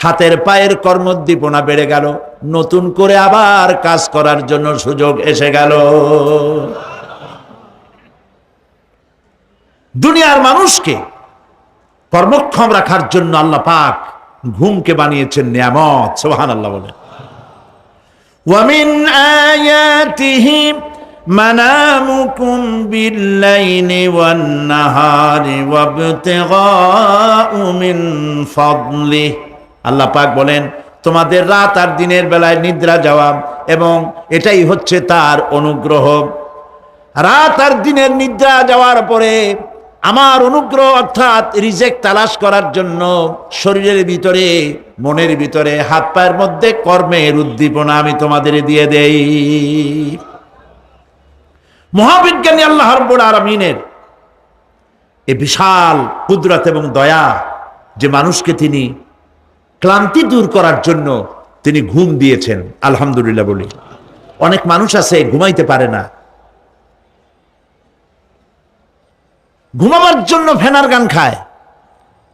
হাতের পায়ের কর্মোদ্দীপনা বেড়ে গেল, নতুন করে আবার কাজ করার জন্য সুযোগ এসে গেল। দুনিয়ার মানুষকে কর্মক্ষম রাখার জন্য আল্লাহ পাক ঘুমকে বানিয়েছেন নিয়ামত। সুবহানাল্লাহ বলেন। ওয়ামিন আয়াতিহি মানামুকুম বিল্লাইলি ওয়ান নাহারি ওয়াবতিগাউ মিন ফাদলিহি। আল্লাহ পাক বলেন, তোমাদের রাত আর দিনের বেলায় নিদ্রা যাওয়া, এবং এটাই হচ্ছে তার অনুগ্রহ। রাত আর দিনের নিদ্রা যাওয়ার পরে আমার অনুগ্রহ অর্থাৎ রিজেক তালাশ করার জন্য শরীরের ভিতরে, মনের ভিতরে, হাত পায়ের মধ্যে কর্মের উদ্দীপনা আমি তোমাদের দিয়ে দেই। মহাবিজ্ঞানী আল্লাহ রাব্বুল আলামিনের এই বিশাল কুদরত এবং দয়া যে মানুষকে তিনি ক্লান্তি দূর করার জন্য তিনি ঘুম দিয়েছেন, আলহামদুলিল্লাহ বলি। অনেক মানুষ আছে ঘুমাইতে পারে না, ঘুমাবার জন্য ফেনার গান খায়,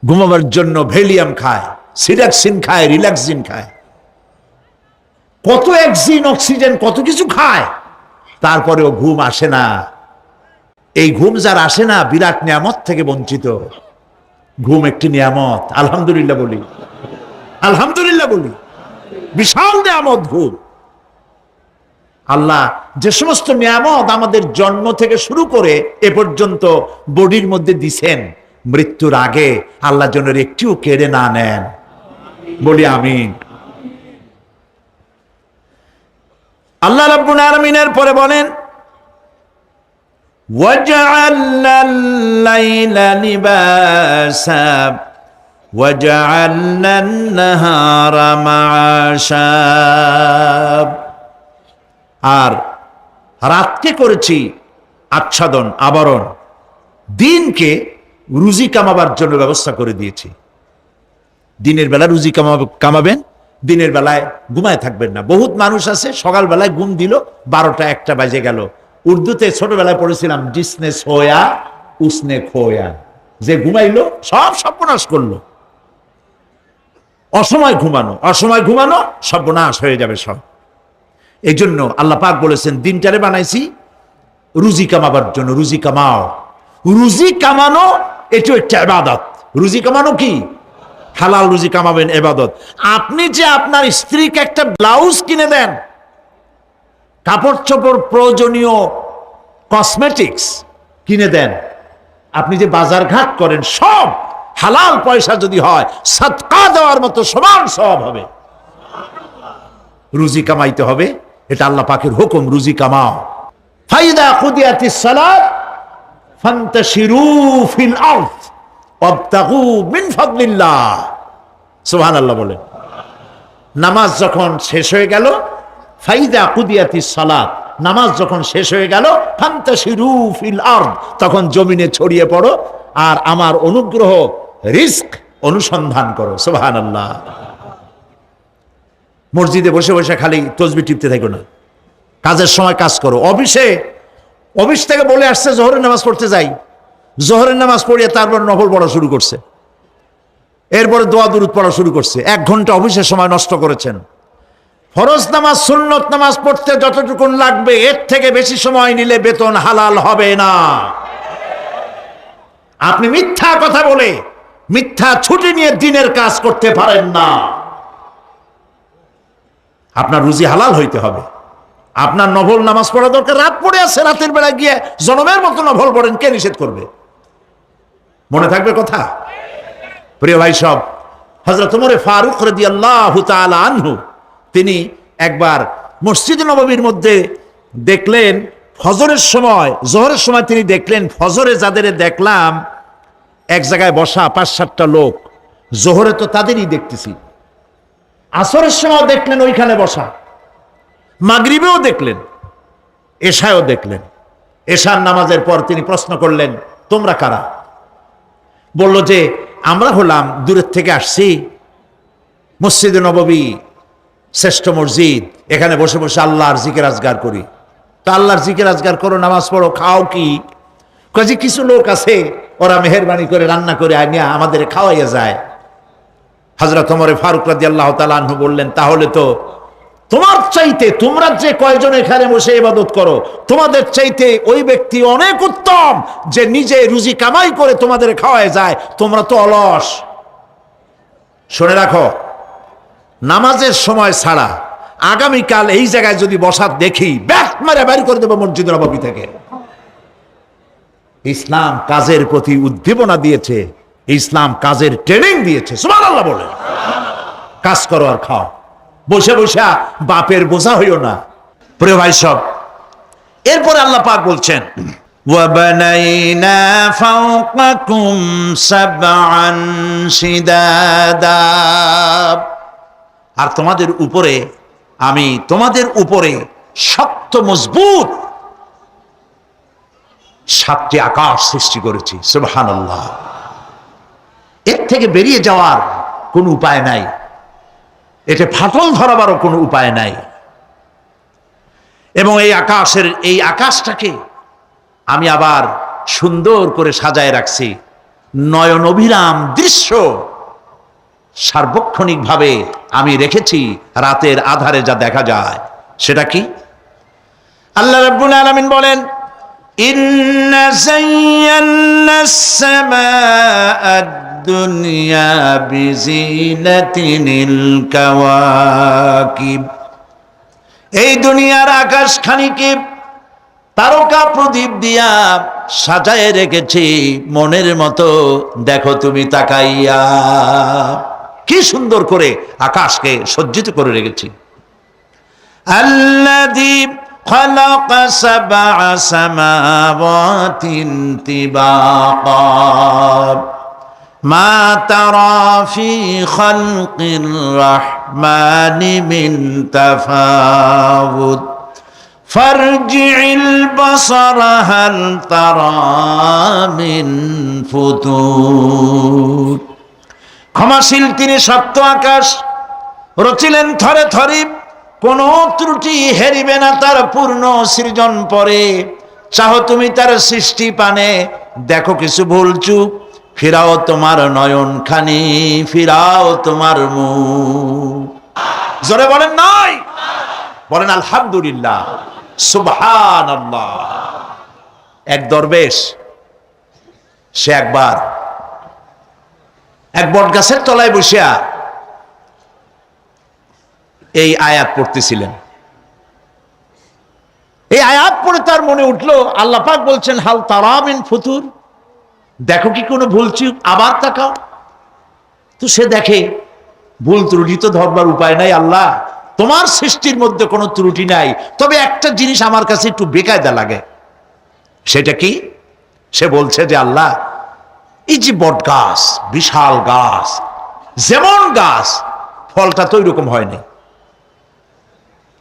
ঘুমাবার জন্য ভেলিয়াম খায়, সিডাক্সিন খায়, রিল্যাক্সিন খায়, কত অক্সিজেন, অক্সিজেন, কত কিছু খায়, তারপরেও ঘুম আসে না। এই ঘুম যার আসে না বিরাট নিয়ামত থেকে বঞ্চিত। ঘুম একটি নিয়ামত, আলহামদুলিল্লাহ বলি, আলহামদুলিল্লাহ বলি। বিশাল নিয়ামত ঘুম। আল্লাহ যে সমস্ত নিয়ামত আমাদের জন্ম থেকে শুরু করে এ পর্যন্ত বডির মধ্যে দিছেন, মৃত্যুর আগে আল্লাহ যেন একটিও কেড়ে না নেন, বলি আমিন। আল্লাহ রাব্বুল আলামিনের পরে বলেন, ওয়াজআলনাল লাইলা লিবাসা ওয়াজআলনান নাহারা মাআশা। আর রাতকে করেছি আচ্ছাদন, আবরণ, দিনকে রুজি কামাবার জন্য ব্যবস্থা করে দিয়েছি। দিনের বেলা রুজি কামাবেন, দিনের বেলায় ঘুমায় থাকবেন না। বহুত মানুষ আছে সকালবেলায় ঘুম দিল, 12টা 1টা বাজে গেল। উর্দুতে ছোটবেলায় পড়েছিলাম, জিসনে সোয়া উসনে খোয়া, যে ঘুমাইলো সব সর্বনাশ করলো। অসময় ঘুমানো, অসময় ঘুমানো সর্বনাশ হয়ে যাবে সব। এই জন্য আল্লাহ পাক বলেছেন, দিনটারে বানাইছি রুজি কামাবার জন্য। রুজি কামাও, রুজি কামানো এটা একটা ইবাদত। রুজি কামানো কি? হালাল রুজি কামাবেন, ইবাদত। আপনি যে আপনার স্ত্রীকে একটা ব্লাউজ কিনে দেন, কাপড় চোপড়, প্রয়োজনীয় কসমেটিক্স কিনে দেন, আপনি যে বাজার ঘাট করেন, সব হালাল পয়সা যদি হয়, সাদকা দেওয়ার মতো সমান সওয়াব হবে। রুজি কামাইতে হবে, এটা আল্লাহ পাকের হুকুম, রুজি কামাও। ফাইদা কুদিয়াতিস সালাত ফান্তাশিরু ফিল আরদ ওয়াবতাগু মিন ফাদলিল্লাহ। সুবহানাল্লাহ বলেন। নামাজ যখন শেষ হয়ে গেল, ফাইদা কুদিয়াতিস সালাত, নামাজ যখন শেষ হয়ে গেল, ফান্তাশিরু ফিল আরদ, তখন জমিনে ছড়িয়ে পড়ো আর আমার অনুগ্রহ, রিস্ক অনুসন্ধান করো। সুবহানাল্লাহ। মসজিদে বসে বসে খালি তসবিহ টিপতে থাকো না, কাজের সময় কাজ করো। অফিস থেকে বলে আসছে জোহরের নামাজ পড়তে যাই, জোহরের নামাজ পড়িয়ে তারপর নফল পড়া শুরু করছে, এরপরে দোয়া দুরুদ পড়া শুরু করছে। 1 ঘন্টা অফিসের সময় নষ্ট করেছেন। ফরজ নামাজ, সুন্নত নামাজ পড়তে যতটুকুন লাগবে, এর থেকে বেশি সময় নিলে বেতন হালাল হবে না। আপনি মিথ্যা কথা বলে, মিথ্যা ছুটি নিয়ে দিনের কাজ করতে পারেন না। আপনার রুজি হালাল হইতে হবে। আপনার নফল নামাজ পড়া দরকার, রাত পড়ে আছে, রাতের বেলা গিয়ে জনমের মতো নফল পড়েন, কে নিষেধ করবে? মনে থাকবে কথা? প্রিয় ভাই সব, হযরত ওমর ফারুক রাদিয়াল্লাহু তাআলা আনহু, তিনি একবার মসজিদে নববীর মধ্যে দেখলেন ফজরের সময়, জোহরের সময় তিনি দেখলেন, ফজরে যাদের দেখলাম এক জায়গায় বসা 5-7টা লোক, জোহরে তো তাদেরই দেখতেছি, আসরের সময় দেখলেন ওইখানে বসা, মাগরিবেও দেখলেন, এশায়ও দেখলেন। এশার নামাজের পর তিনি প্রশ্ন করলেন, তোমরা কারা? বলল যে আমরা হলাম দূরের থেকে আসছি, মসজিদে নববী শ্রেষ্ঠ মসজিদ, এখানে বসে বসে আল্লাহর জিকির আজগার করি। তা আল্লাহর জিকির আজগার করো, নামাজ পড়ো, খাও কি? কাজে কিছু লোক আছে ওরা মেহেরবানি করে রান্না করে আনিয়া আমাদের খাওয়াইয়া যায়। হযরত ওমর ফারুক রাদিয়াল্লাহু তাআলা আনহু বললেন, তাহলে তো তোমার চাইতে, তোমরা যে কয়জন এখানে বসে ইবাদত করো, তোমাদের চাইতে ওই ব্যক্তি অনেক উত্তম যে নিজে রুজি কামাই করে তোমাদের খাওয়ায় যায়, তোমরা তো অলস। শুনে রাখো, নামাজের সময় ছাড়া আগামীকাল এই জায়গায় যদি বসা দেখি, ব্যাট মারে বের করে দেবো মসজিদ নববী থেকে। ইসলাম কাজের প্রতি উদ্দীপনা দিয়েছে, ইসলাম কাজের ট্রেনিং দিয়েছে। সুবহানাল্লাহ বলে কাজ করো আর খাও, বসে বসে বাপের বোঝা হইও না। প্রিয় ভাই সব, এরপরে আল্লাহ পাক বলছেন, ওয়াবানাইনা ফাওকাকুম সাবআন শিদাদা, আর তোমাদের উপরে আমি তোমাদের উপরে শক্ত মজবুত 7টি আকাশ সৃষ্টি করেছি। সুবহানাল্লাহ। এর থেকে বেরিয়ে যাওয়ার কোনো উপায় নাই, এতে ফাটল ধরাবারও কোনো উপায় নাই। এবং এই আকাশটাকে আমি আবার সুন্দর করে সাজায় রাখছি, নয়ন অভিরাম দৃশ্য সার্বক্ষণিকভাবে আমি রেখেছি, রাতের আধারে যা দেখা যায়। সেটা কি? আল্লাহ রাব্বুল আলামিন বলেন, ইন্না যায়্যানাস সামাআদ দুনিয়া বিজিনাতিনিল কাওয়াকিব, এই দুনিয়ার আকাশখানিকে তারকা প্রদীপ দিয়া সাজায় রেখেছি মনের মতো। দেখো তুমি তাকাইয়া, কি সুন্দর করে আকাশকে সজ্জিত করে রেখেছি। আল্লাযী খালাকা সাবআ সামাওয়াতিন তিবাকা মা তারা ফি খালকির রাহমানি মিন তাফাউত ফারজি'ল বাসারা হাল তারা মিন ফুতুর। ক্ষমাশীল তিনি, সপ্ত আকাশ রচিলেন থরে থরে, কোনো ত্রুটি হেরিবে না তার পূর্ণ সৃজন পরে। চাহো তুমি তার সৃষ্টি পানে, দেখো কিছু ভুল চুক, ফিরাও তোমার নয়ন খানি, ফিরাও তোমার মুখ। জোরে বলেন নাই, বলেন আলহামদুলিল্লাহ, সুবহানাল্লাহ। এক দরবেশ, সে একবার এক বট গাছের তলায় বসিয়া এই আয়াত পড়তেছিলেন। এই আয়াত পড়ে তার মনে উঠলো, আল্লাহ পাক বলছেন হাল তারা মিন ফুতুর, দেখো কি কোনো ভুল চুক, আবার তাকাও। তো সে দেখে ভুল ত্রুটি তো ধরবার উপায় নাই, আল্লাহ তোমার সৃষ্টির মধ্যে কোনো ত্রুটি নাই, তবে একটা জিনিস আমার কাছে একটু বেকায়দা লাগে। সেটা কি? সে বলছে যে আল্লাহ, এই যে বট গাছ, বিশাল গাছ, যেমন গাছ ফলটা তো ওইরকম হয়নি,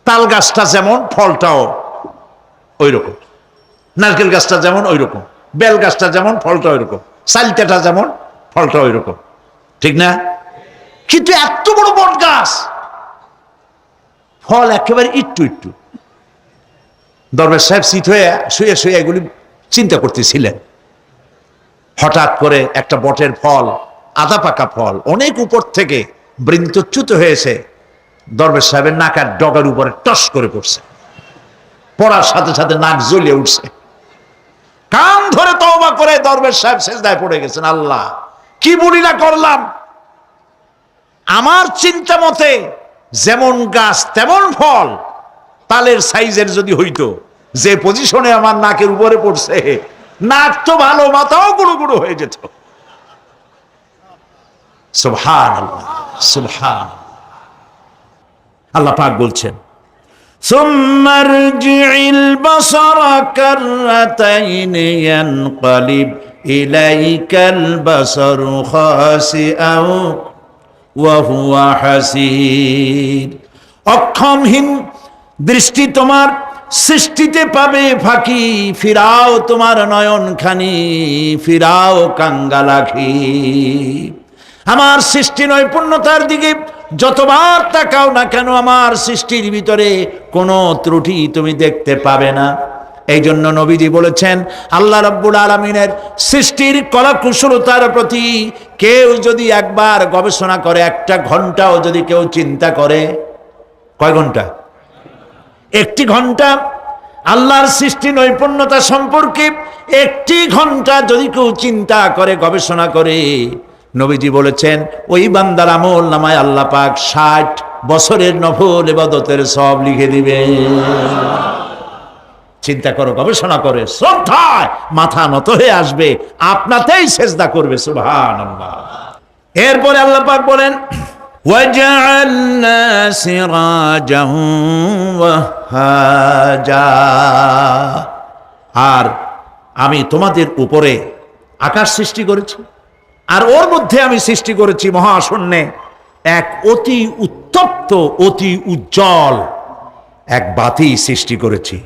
তাল গাছটা যেমন ফলটাও ওই রকম, নারকেল গাছটা যেমন ওই রকম, বেল গাছটা যেমন ফলটা ওই রকম, সালটাটা যেমন ফলটা ওই রকম, ঠিক না? কিন্তু এত বড় বট গাছ, ফল একেবারে একটু একটু। দরবেশ সাহেব শীত হয়ে শুয়ে শুয়ে এগুলি চিন্তা করতেছিলেন। হঠাৎ করে একটা বটের ফল, আধা পাকা ফল, অনেক উপর থেকে বৃন্তচ্যুত হয়েছে, দরবেশ সাহেবের নাকের ডগার উপরে টস করে পড়ছে। পড়ার সাথে সাথে নাক জ্বলিয়ে উঠছে। কান ধরে তওবা করে দরবেশ সাহেব সেজদায় পড়ে গেছেন, আল্লাহ কি বুড়িরা করলাম, আমার চিন্তা মতে যেমন গাছ তেমন ফল, তালের সাইজের যদি হইতো, যে পজিশনে আমার নাকের উপরে পড়ছে, নাক তো ভালো, মাথাও গুঁড়ো গুঁড়ো হয়ে যেত। সুবহানাল্লাহ, সুবহানাল্লাহ। আল্লাহ পাক বলছেন, সুম্মারজি'ল বাসারা কাররাতাইন ইয়ানকালিব ইলাইকাল বাসারু খাসিআউ ওয়া হুয়া হাসির। অক্ষমহীন দৃষ্টি তোমার সৃষ্টিতে পাবে ফাঁকি, ফিরাও তোমার নয়ন খানি, ফিরাও কাঙ্গালাখি। আমার সৃষ্টি নৈপুণ্যতার দিকে যতবার তাকাও না কেন, আমার সৃষ্টির ভিতরে কোনো ত্রুটি তুমি দেখতে পাবে না। এই জন্য নবীজি বলেছেন, আল্লাহ রাব্বুল আলামিনের সৃষ্টির কলাকুশলতার প্রতি কেউ যদি একবার গবেষণা করে, একটা ঘন্টাও যদি কেউ চিন্তা করে, কয় ঘন্টা? একটি ঘন্টা আল্লাহর সৃষ্টি নৈপুণ্যতা সম্পর্কে একটি ঘন্টা যদি কেউ চিন্তা করে, গবেষণা করে, নবীজি বলেছেন ওই বান্দার আমল নামায় আল্লাহ পাক 60 বছরের নফল ইবাদতের সব লিখে দিবে। চিন্তা করো, গবেষণা করে, শ্রদ্ধায় মাথা নত হয়ে আসবে, আপনাতেই সেজদা করবে। সুবহানাল্লাহ। এরপরে আল্লাহ পাক বলেন ওয়াজআলনা সিরাজাও ওয়াহাজা, আর আমি তোমাদের উপরে আকাশ সৃষ্টি করেছি, আর ওর মধ্যে আমি সৃষ্টি করেছি মহাশূন্যে এক অতি উত্তপ্ত, অতি উজ্জ্বল এক বাতি সৃষ্টি করেছি।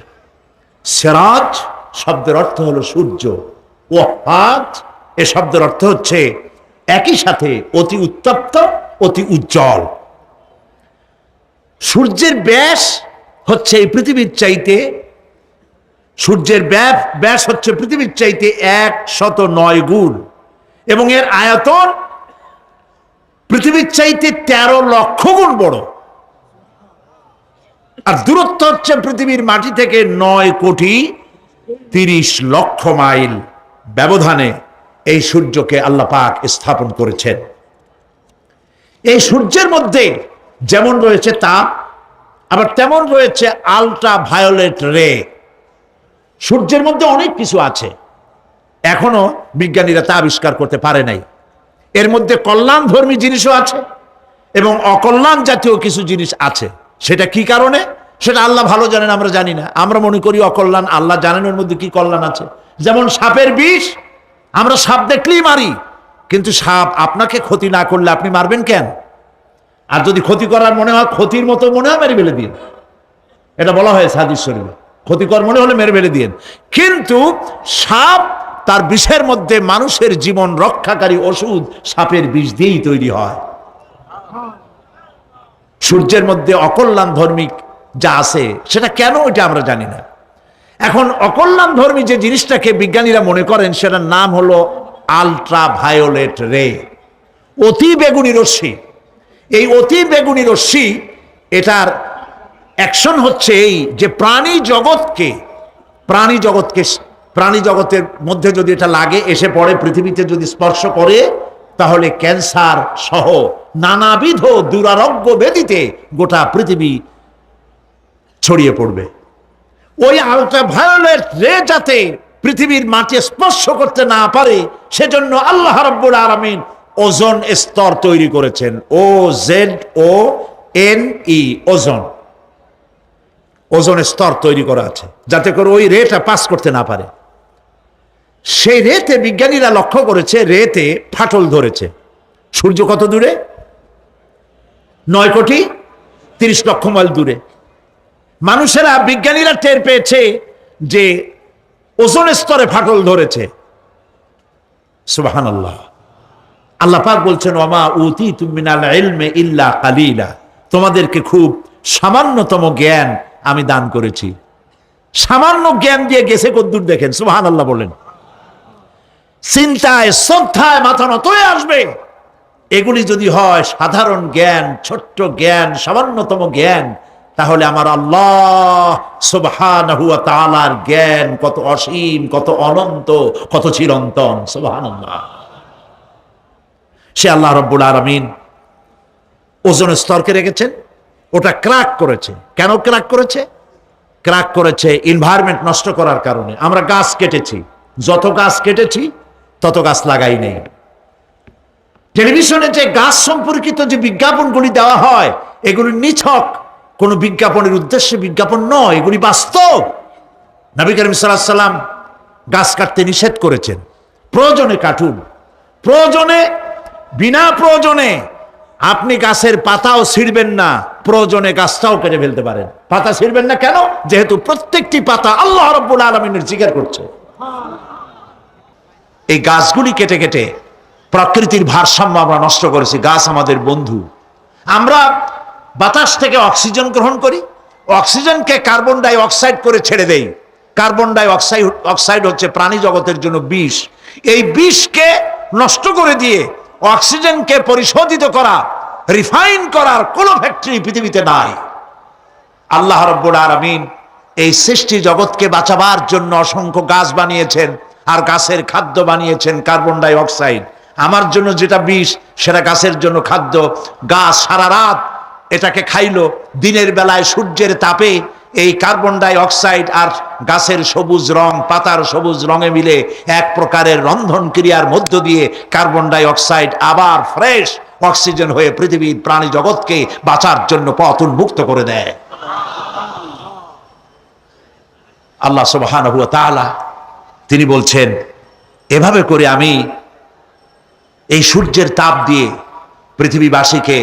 সিরাজ শব্দের অর্থ হলো সূর্য, ওয়াহাজ এ শব্দের অর্থ হচ্ছে একই সাথে অতি উত্তপ্ত, অতি উজ্জ্বল। সূর্যের ব্যাস হচ্ছে এই পৃথিবীর চাইতে, সূর্যের ব্যাস হচ্ছে পৃথিবীর চাইতে 109 গুণ, এবং এর আয়তন পৃথিবীর চাইতে 13 লক্ষ গুণ বড়। আর দূরত্ব হচ্ছে পৃথিবীর মাটি থেকে 9,30,00,000 মাইল ব্যবধানে এই সূর্যকে আল্লাহ পাক স্থাপন করেছেন। এই সূর্যের মধ্যে যেমন রয়েছে তাপ, আবার তেমন রয়েছে আল্ট্রা ভায়োলেট রে। সূর্যের মধ্যে অনেক কিছু আছে, এখনো বিজ্ঞানীরা তা আবিষ্কার করতে পারে নাই। এর মধ্যে কল্যাণধর্মী জিনিসও আছে এবং অকল্যাণ জাতীয় কিছু জিনিস আছে। সেটা কি কারণে, সেটা আল্লাহ ভালো জানেন, আমরা জানি না। আমরা মনে করি অকল্যাণ, আল্লাহ জানেন ওর মধ্যে কি কল্যাণ আছে। যেমন সাপের বিষ, আমরা সাপ দেখলেই মারি, কিন্তু সাপ আপনাকে ক্ষতি না করলে আপনি মারবেন কেন? আর যদি ক্ষতি করার মনে হয়, ক্ষতির মতো মনে হয়, মেরে ফেলে দিন। এটা বলা হয়েছে হাদিস শরীফে, ক্ষতিকর মনে হলে মেরে ফেলে দিন। কিন্তু সাপ তার বিষের মধ্যে মানুষের জীবন রক্ষাকারী ওষুধ সাপের বিষ দিয়েই তৈরি হয়। সূর্যের মধ্যে অকল্যাণ ধর্মিক যা আছে সেটা কেন, এটা আমরা জানি না। এখন অকল্যাণ ধর্মী যে জিনিসটাকে বিজ্ঞানীরা মনে করেন, সেটার নাম হলো আল্ট্রা ভায়োলেট রে, অতি বেগুনি রশ্মি। এই অতি বেগুনি রশ্মি, এটার অ্যাকশন হচ্ছে এই যে প্রাণী জগতের মধ্যে যদি এটা লাগে, এসে পড়ে, পৃথিবীতে যদি স্পর্শ করে, তাহলে ক্যান্সার সহ নানাবিধ দুরারোগ্য ব্যাধিতে গোটা পৃথিবী ছড়িয়ে পড়বে। ওই আল্ট্রা ভায়োলেট রে যাতে পৃথিবীর মাটি স্পর্শ করতে না পারে, সেজন্য আল্লাহ রাব্বুল আলামিন ওজোন স্তর তৈরি করেছেন। OZONE, ওজোন স্তর তৈরি করা আছে, যাতে করে ওই রেটা পাস করতে না পারে। সেই রেতে বিজ্ঞানীরা লক্ষ্য করেছে, রেতে ফাটল ধরেছে। সূর্য কত দূরে? 9,30,00,000 মাইল দূরে। মানুষেরা, বিজ্ঞানীরা টের পেয়েছে যে ওজোন স্তরে ফাটল ধরেছে। সুবহানাল্লাহ। আল্লাহ পাক বলছেন ওয়ামা উতীতুম মিনাল ইলমি ইল্লা কালিলা, তোমাদেরকে খুব সামান্যতম জ্ঞান আমি দান করেছি। সামান্য জ্ঞান দিয়ে গেছে কদ্দূর দেখেন। সুবহানাল্লাহ বলেন। চিন্তায়, শ্রদ্ধায় মাথা নত হয়ে আসবে। এগুলি যদি হয় সাধারণ জ্ঞান, ছোট্ট জ্ঞান, সামান্যতম জ্ঞান, তাহলে আমার আল্লাহ সুবহানাহু ওয়া তাআলার জ্ঞান কত অসীম, কত অনন্ত, কত চিরন্তন। সুবহানাল্লাহ। সে আল্লাহ রাব্বুল আলামিন ওজোন স্তরকে রেখেছেন, ওটা ক্র্যাক করেছে। কেন ক্র্যাক করেছে? ক্র্যাক করেছে এনভায়রনমেন্ট নষ্ট করার কারণে। আমরা গাছ কেটেছি, যত গাছ কেটেছি তত গাছ লাগাই নেই। টেলিভিশনে যে গাছ সম্পর্কিত যে বিজ্ঞাপনগুলি দেওয়া হয়, এগুলি নিছক কোন বিজ্ঞাপনের উদ্দেশ্যে বিজ্ঞাপন নয়, এগুলি বাস্তব। নবী করিম সাল্লাল্লাহু আলাইহি ওয়াসাল্লাম গাছ কাটতে নিষেধ করেছেন। প্রয়োজনে কাটুন, প্রয়োজনে, বিনা প্রয়োজনে আপনি গাছের পাতাও ছিঁড়বেন না, প্রয়োজনে গাছটাও কেটে ফেলতে পারেন। পাতা ছিঁড়বেন না কেন? যেহেতু প্রত্যেকটি পাতা আল্লাহ রাব্বুল আলামিনের জিকির করছে। এই গাছগুলি কেটে কেটে প্রকৃতির ভারসাম্য আমরা নষ্ট করেছি। গাছ আমাদের বন্ধু। আমরা বাতাস থেকে অক্সিজেন গ্রহণ করি, অক্সিজেনকে কার্বন ডাই অক্সাইড করে ছেড়ে দেই। কার্বন ডাই অক্সাইড হচ্ছে প্রাণী জগতের জন্য বিষ। এই বিষকে নষ্ট করে দিয়ে অক্সিজেনকে পরিশোধিত করা, রিফাইন করার কোন ফ্যাক্টরি পৃথিবীতে নাই। আল্লাহ রাব্বুল আলামিন এই সৃষ্টি জগৎকে বাঁচাবার জন্য অসংখ্য গাছ বানিয়েছেন, আর গাছের খাদ্য বানিয়েছেন কার্বন ডাই অক্সাইড। আমার জন্য যেটা বিষ সেটা গাছের জন্য খাদ্য। গাছ সারা রাত এটাকে খাইলো, দিনের বেলায় সূর্যের তাপে এই কার্বন ডাই অক্সাইড আর গাছের সবুজ রং, পাতার সবুজ রঙে মিলে এক প্রকারের রন্ধন ক্রিয়ার মধ্য দিয়ে কার্বন ডাই অক্সাইড আবার ফ্রেশ অক্সিজেন হয়ে পৃথিবীর প্রাণী জগৎকে বাঁচার জন্য পথ উন্মুক্ত করে দেয়। আল্লাহ সুবহানাহু ওয়া তাআলা তিনি বলছেন, এভাবে করে আমি এই সূর্যের তাপ দিয়ে পৃথিবীবাসীকে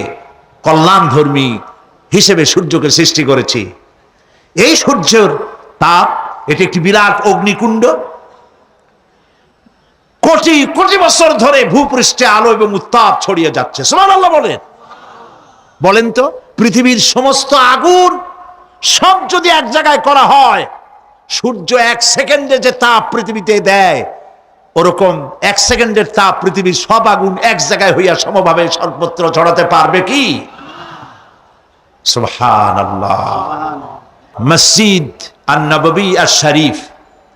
কল্যাণধর্মী হিসেবে সূর্যকে সৃষ্টি করেছি। এই সূর্যের তাপ, এটি একটি বিরাট অগ্নিকুণ্ড। কোটি কোটি বছর ধরে ভূপৃষ্ঠে আলো এবং উত্তাপ ছড়িয়ে যাচ্ছে। সুবহানাল্লাহ বলেন। বলেন তো, পৃথিবীর সমস্ত আগুন সব যদি এক জায়গায় করা হয়, সূর্য এক সেকেন্ডে যে তাপ পৃথিবীতে দেয়, ওরকম এক সেকেন্ডের তাপ পৃথিবীর সব আগুন এক জায়গায় হইয়া সমভাবে সর্বত্র ছড়াতে পারবে কি? সুবহানাল্লাহ। মসজিদ আন-নববী আশ-শরীফ,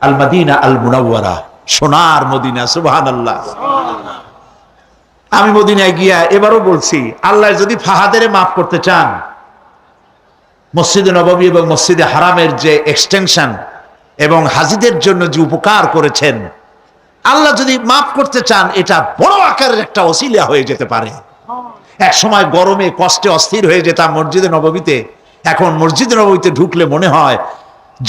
আল মদিনা আল মুনাওয়ারা, সোনার মদিনা। সুবহানাল্লাহ। আমি মদিনায় গিয়া এবারও বলছি, আল্লাহ যদি ফাহাদের মাফ করতে চান, মসজিদে নববী এবং মসজিদে হারামের যে এক্সটেনশন এবং হাজিদের জন্য যে উপকার করেছেন, আল্লাহ যদি মাফ করতে চান, এটা বড় আকারের একটা ওসিলা হয়ে যেতে পারে। এক সময় গরমে কষ্টে অস্থির হয়ে যেতাম মসজিদে নববীতে, এখন মসজিদে নববীতে ঢুকলে মনে হয়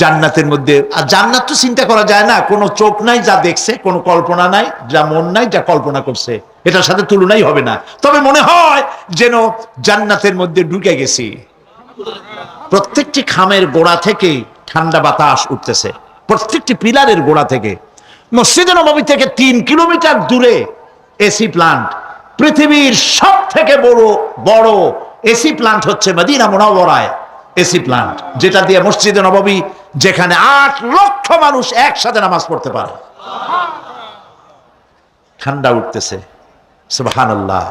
জান্নাতের মধ্যে। আর জান্নাত তো চিন্তা করা যায় না, কোনো চোখ নাই যা দেখছে, কোনো কল্পনা নাই, যা মন নাই যা কল্পনা করছে, এটার সাথে তুলনাই হবে না। তবে মনে হয় যেন জান্নাতের মধ্যে ঢুকে গেছি। প্রত্যেকটি খামের গোড়া থেকে ঠান্ডা বাতাস উঠতেছে, প্রত্যেকটি পিলারের গোড়া থেকে। মসজিদে নববী থেকে 3 কিলোমিটার দূরে এসি প্লান্ট। পৃথিবীর সব থেকে বড় এসি প্লান্ট হচ্ছে মদিনা মুনাওয়ারায় এসি প্লান্ট, যেটা দিয়ে মসজিদে নববী, যেখানে 8 লক্ষ মানুষ একসাথে নামাজ পড়তে পারে। ঠান্ডা উঠতেছে। সুবহানাল্লাহ।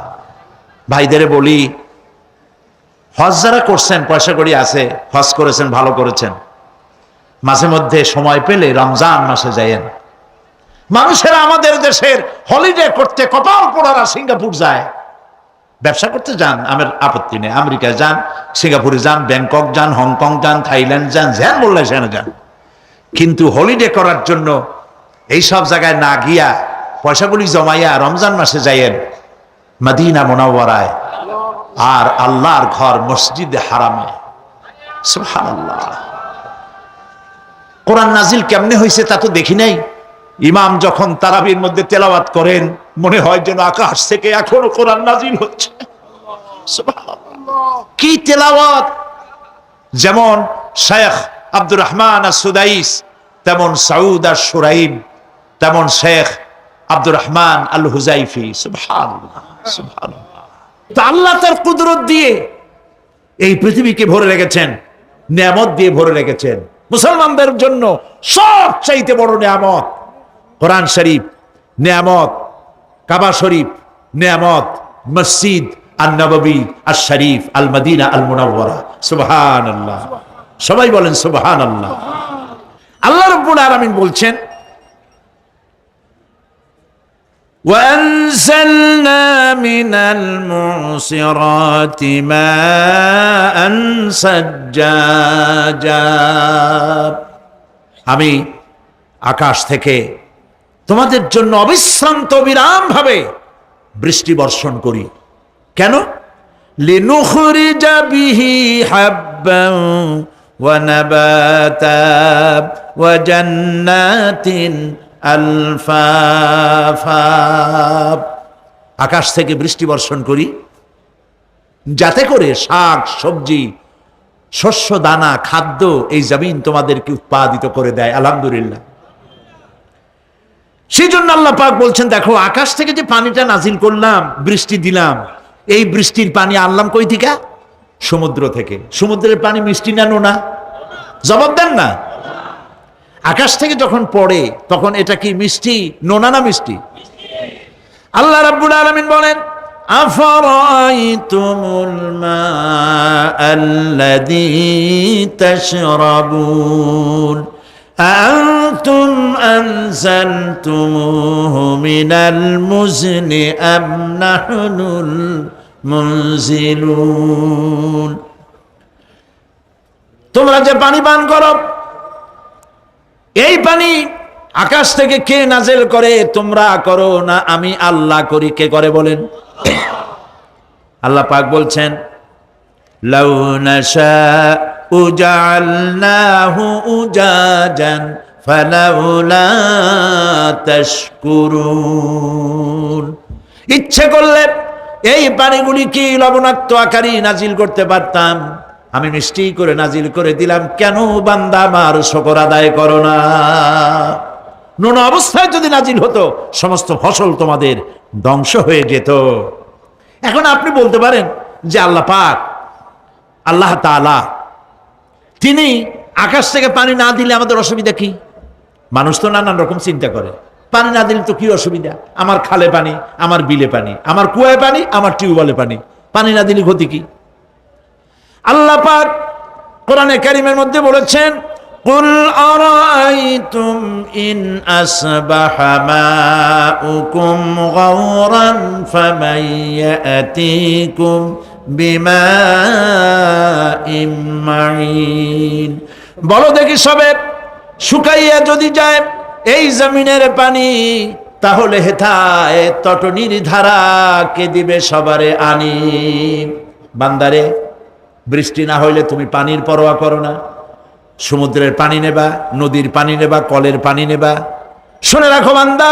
ভাইদের বলি, হজ যারা করছেন, পয়সা করি আছে, হজ করেছেন, ভালো করেছেন, মাঝে মধ্যে সময় পেলে রমজান মাসে যায়েন। মানুষেরা আমাদের দেশের হলিডে করতে কপাল পোড়ারা সিঙ্গাপুর যায়, ব্যবসা করতে যান, আমার আপত্তি নেই, আমেরিকা যান, সিঙ্গাপুরে যান, ব্যাংকক যান, হংকং যান, থাইল্যান্ড যান, যেন বললে সেখানে যান। কিন্তু হলিডে করার জন্য এই সব জায়গায় না গিয়া পয়সাগুলি জমাইয়া রমজান মাসে যাইয়েন মদিনা মুনাওয়ারায়, আর আল্লাহর ঘর মসজিদে হারামে। সুবহানাল্লাহ। কোরআন নাজিল কেমনে হয়েছে তা তো দেখি নাই। ইমাম যখন তারাবির মধ্যে তেলাওয়াত করেন, মনে হয় যেন আকাশ থেকে এখনো কোরআন নাজিল হচ্ছে। সুবহানাল্লাহ। কি তেলাওয়াত! যেমন শেখ আব্দুর রহমান আস-সুদাইস, তেমন সাউদ আশ-শুরাইম, তেমন শেখ আব্দুর রহমান আল হুজাইফি। সুবহানাল্লাহ, সুবহানাল্লাহ। তো আল্লাহ তার কুদরত দিয়ে এই পৃথিবীকে ভরে রেখেছেন, নিয়ামত দিয়ে ভরে রেখেছেন। মুসলমানদের জন্য সবচাইতে বড় নিয়ামত কোরআন শরীফ নিয়ামত, কাবা শরীফ নিয়ামত, মসজিদ আন-নববী আশ-শরীফ, আল মদিনা আল মুনাওয়ারা। সুবহানাল্লাহ। সবাই বলেন সুবহানাল্লাহ। আল্লাহ রাব্বুল আলামিন বলছেন, وأنزلنا من المعصرات ماء ثجاجا। আমি আকাশ থেকে তোমাদের জন্য অবিশ্রান্ত বিরাম ভাবে বৃষ্টি বর্ষণ করি। কেন? লিনুখরিজা বিহি হাব্বান ওয়া নাবাতা ওয়া জান্নাতিন আলফাফা। আকাশ থেকে বৃষ্টি বর্ষণ করি যাতে করে শাক সবজি শস্য দানা খাদ্য এই জমিন তোমাদেরকে উৎপাদিত করে দেয়। আলহামদুলিল্লাহ। সেই জন্য আল্লাহ পাক বলছেন, দেখো আকাশ থেকে যে পানিটা নাজিল করলাম, বৃষ্টি দিলাম, এই বৃষ্টির পানি আনলাম কই থেকে? সমুদ্র থেকে। সমুদ্রের পানি মিষ্টি না নোনা? জবাব দেন না। আকাশ থেকে যখন পড়ে তখন এটা কি মিষ্টি, নোনা না মিষ্টি? আল্লাহ রাব্বুল আলামিন বলেন, আফারাইতুমুল মাআল্লাযী তাশরাবুন আনতুম আনজালতুমুহু মিনাল মুজনি আম নাহনুল মুনজিলুন। তোমরা যে পানি পান করো, এই পানি আকাশ থেকে কে নাজেল করে? তোমরা করো না আমি আল্লাহ করি? কে করে বলেন? আল্লাহ পাক বলছেন, লাউ নাশাউ জাআলনাহু উজাজান ফালাউলা তাশকুরুন। ইচ্ছে করলে এই পানিগুলি কি লবণাক্ত আকারে নাজিল করতে পারতাম, আমি মিষ্টি করে নাজিল করে দিলাম। কেন বান্দা আমার শুকর আদায় করো না? নোনা অবস্থায় যদি নাজিল হতো সমস্ত ফসল তোমাদের ধ্বংস হয়ে যেত। এখন আপনি বলতে পারেন যে আল্লাহ পাক, আল্লাহ তাআলা তিনি আকাশ থেকে পানি না দিলে আমাদের অসুবিধা কি? মানুষ তো নানান রকম চিন্তা করে, পানি না দিলে তো কি অসুবিধা? আমার খালে পানি, আমার বিলে পানি, আমার কুয়ায় পানি, আমার টিউবওয়েলে পানি, পানি না দিলে ক্ষতি কি? আল্লাহ পাক কোরআনে কারীমের মধ্যে বলেছেন, কুল আরাআইতুম ইন আসবাহা মাউকুম গাওরান ফামান ইয়াতিকুম বিমাইম মাইন। বলো দেখি সবে শুকাইয়া যদি যায় এই জমিনের পানি, তাহলে হেথায় তটনির ধারা কে দিবে সবারে আনি। বান্দারে, বৃষ্টি না হইলে তুমি পানির পরোয়া করো না। সমুদ্রের পানি নেবা, নদীর পানি নেবা, কলের পানি নেবা। শুনে রাখো বান্দা,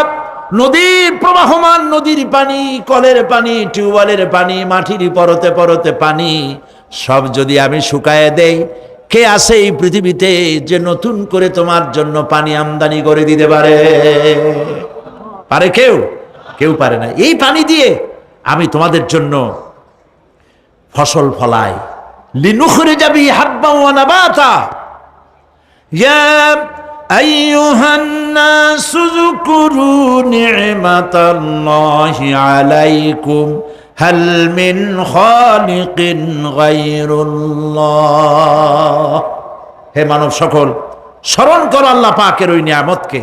নদীর প্রবাহমান নদীর পানি, কলের পানি, টিউবওয়েলের পানি, মাটির পরতে পরতে পানি সব যদি আমি শুকায় দেই, কে আছে এই পৃথিবীতে যে নতুন করে তোমার জন্য পানি আমদানি করে দিতে পারে? পারে কেউ? কেউ পারে না। এই পানি দিয়ে আমি তোমাদের জন্য ফসল ফলাই। লিনুখরিজা বিহি হাব্বান ওয়া নাবাতা। ইয়া আইয়ুহান নাসু যকুরু নি'মাতাল্লাহি আলাইকুম হাল মিন খালিকিন গায়রুল্লাহ। হে মানব সকল, স্মরণ করো আল্লাহ পাকের ওই নিয়ামতকে।